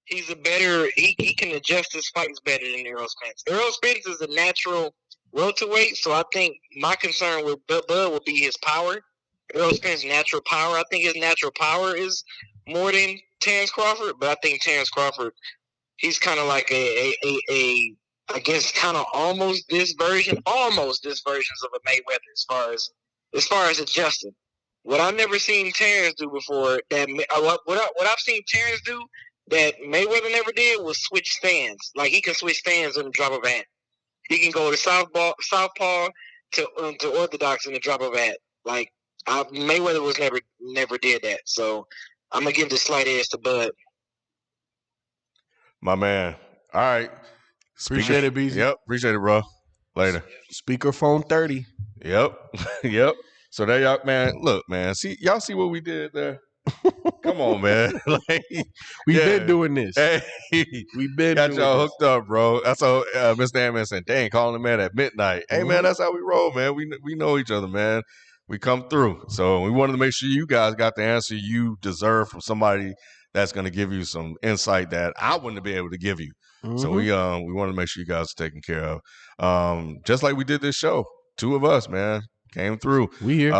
he's a better. He can adjust his fights better than Errol Spence. Errol Spence is a natural welterweight, so I think my concern with Bud will be his power. Errol Spence's natural power. I think his natural power is more than Terrence Crawford, but I think Terrence Crawford, he's kind of like I guess kind of almost this versions of a Mayweather as far as adjusting. What I've never seen Terrence do before, what I've seen Terrence do that Mayweather never did was switch stands. Like he can switch stands in the drop of a hat. He can go to southpaw to orthodox in the drop of a hat. Like Mayweather was never did that. So I'm gonna give the slight edge to Bud. My man. All right. Appreciate it, BZ. Yep. Appreciate it, bro. Later. Speakerphone 30. Yep. Yep. So there y'all, man. Look, man. Y'all see what we did there? Come on, man. Like, We've been doing this. Hey, We've been got doing y'all this. hooked up, bro. That's how Mr. Ant-Man said, dang, calling the man at midnight. Hey, man, that's how we roll, man. We know each other, man. We come through. So we wanted to make sure you guys got the answer you deserve from somebody that's going to give you some insight that I wouldn't be able to give you. So we want to make sure you guys are taken care of. Just like we did this show. 2 of us, man, came through. We here.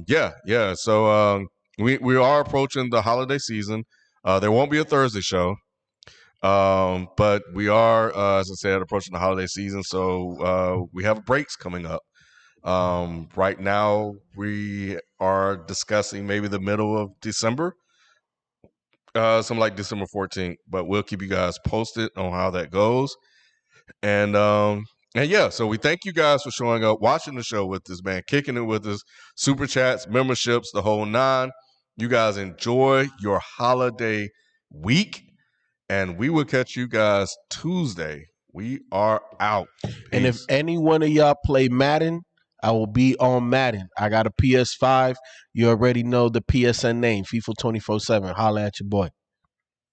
Yeah. So we are approaching the holiday season. There won't be a Thursday show. But we are, as I said, approaching the holiday season. So we have breaks coming up. Right now, we are discussing maybe the middle of December, something like December 14th. But we'll keep you guys posted on how that goes. And yeah, so we thank you guys for showing up, watching the show with us, man, kicking it with us, super chats, memberships, the whole 9. You guys enjoy your holiday week, and we will catch you guys Tuesday. We are out. Peace. And if any one of y'all play Madden, I will be on Madden. I got a PS5. You already know the PSN name, FIFA 24/7. Holla at your boy.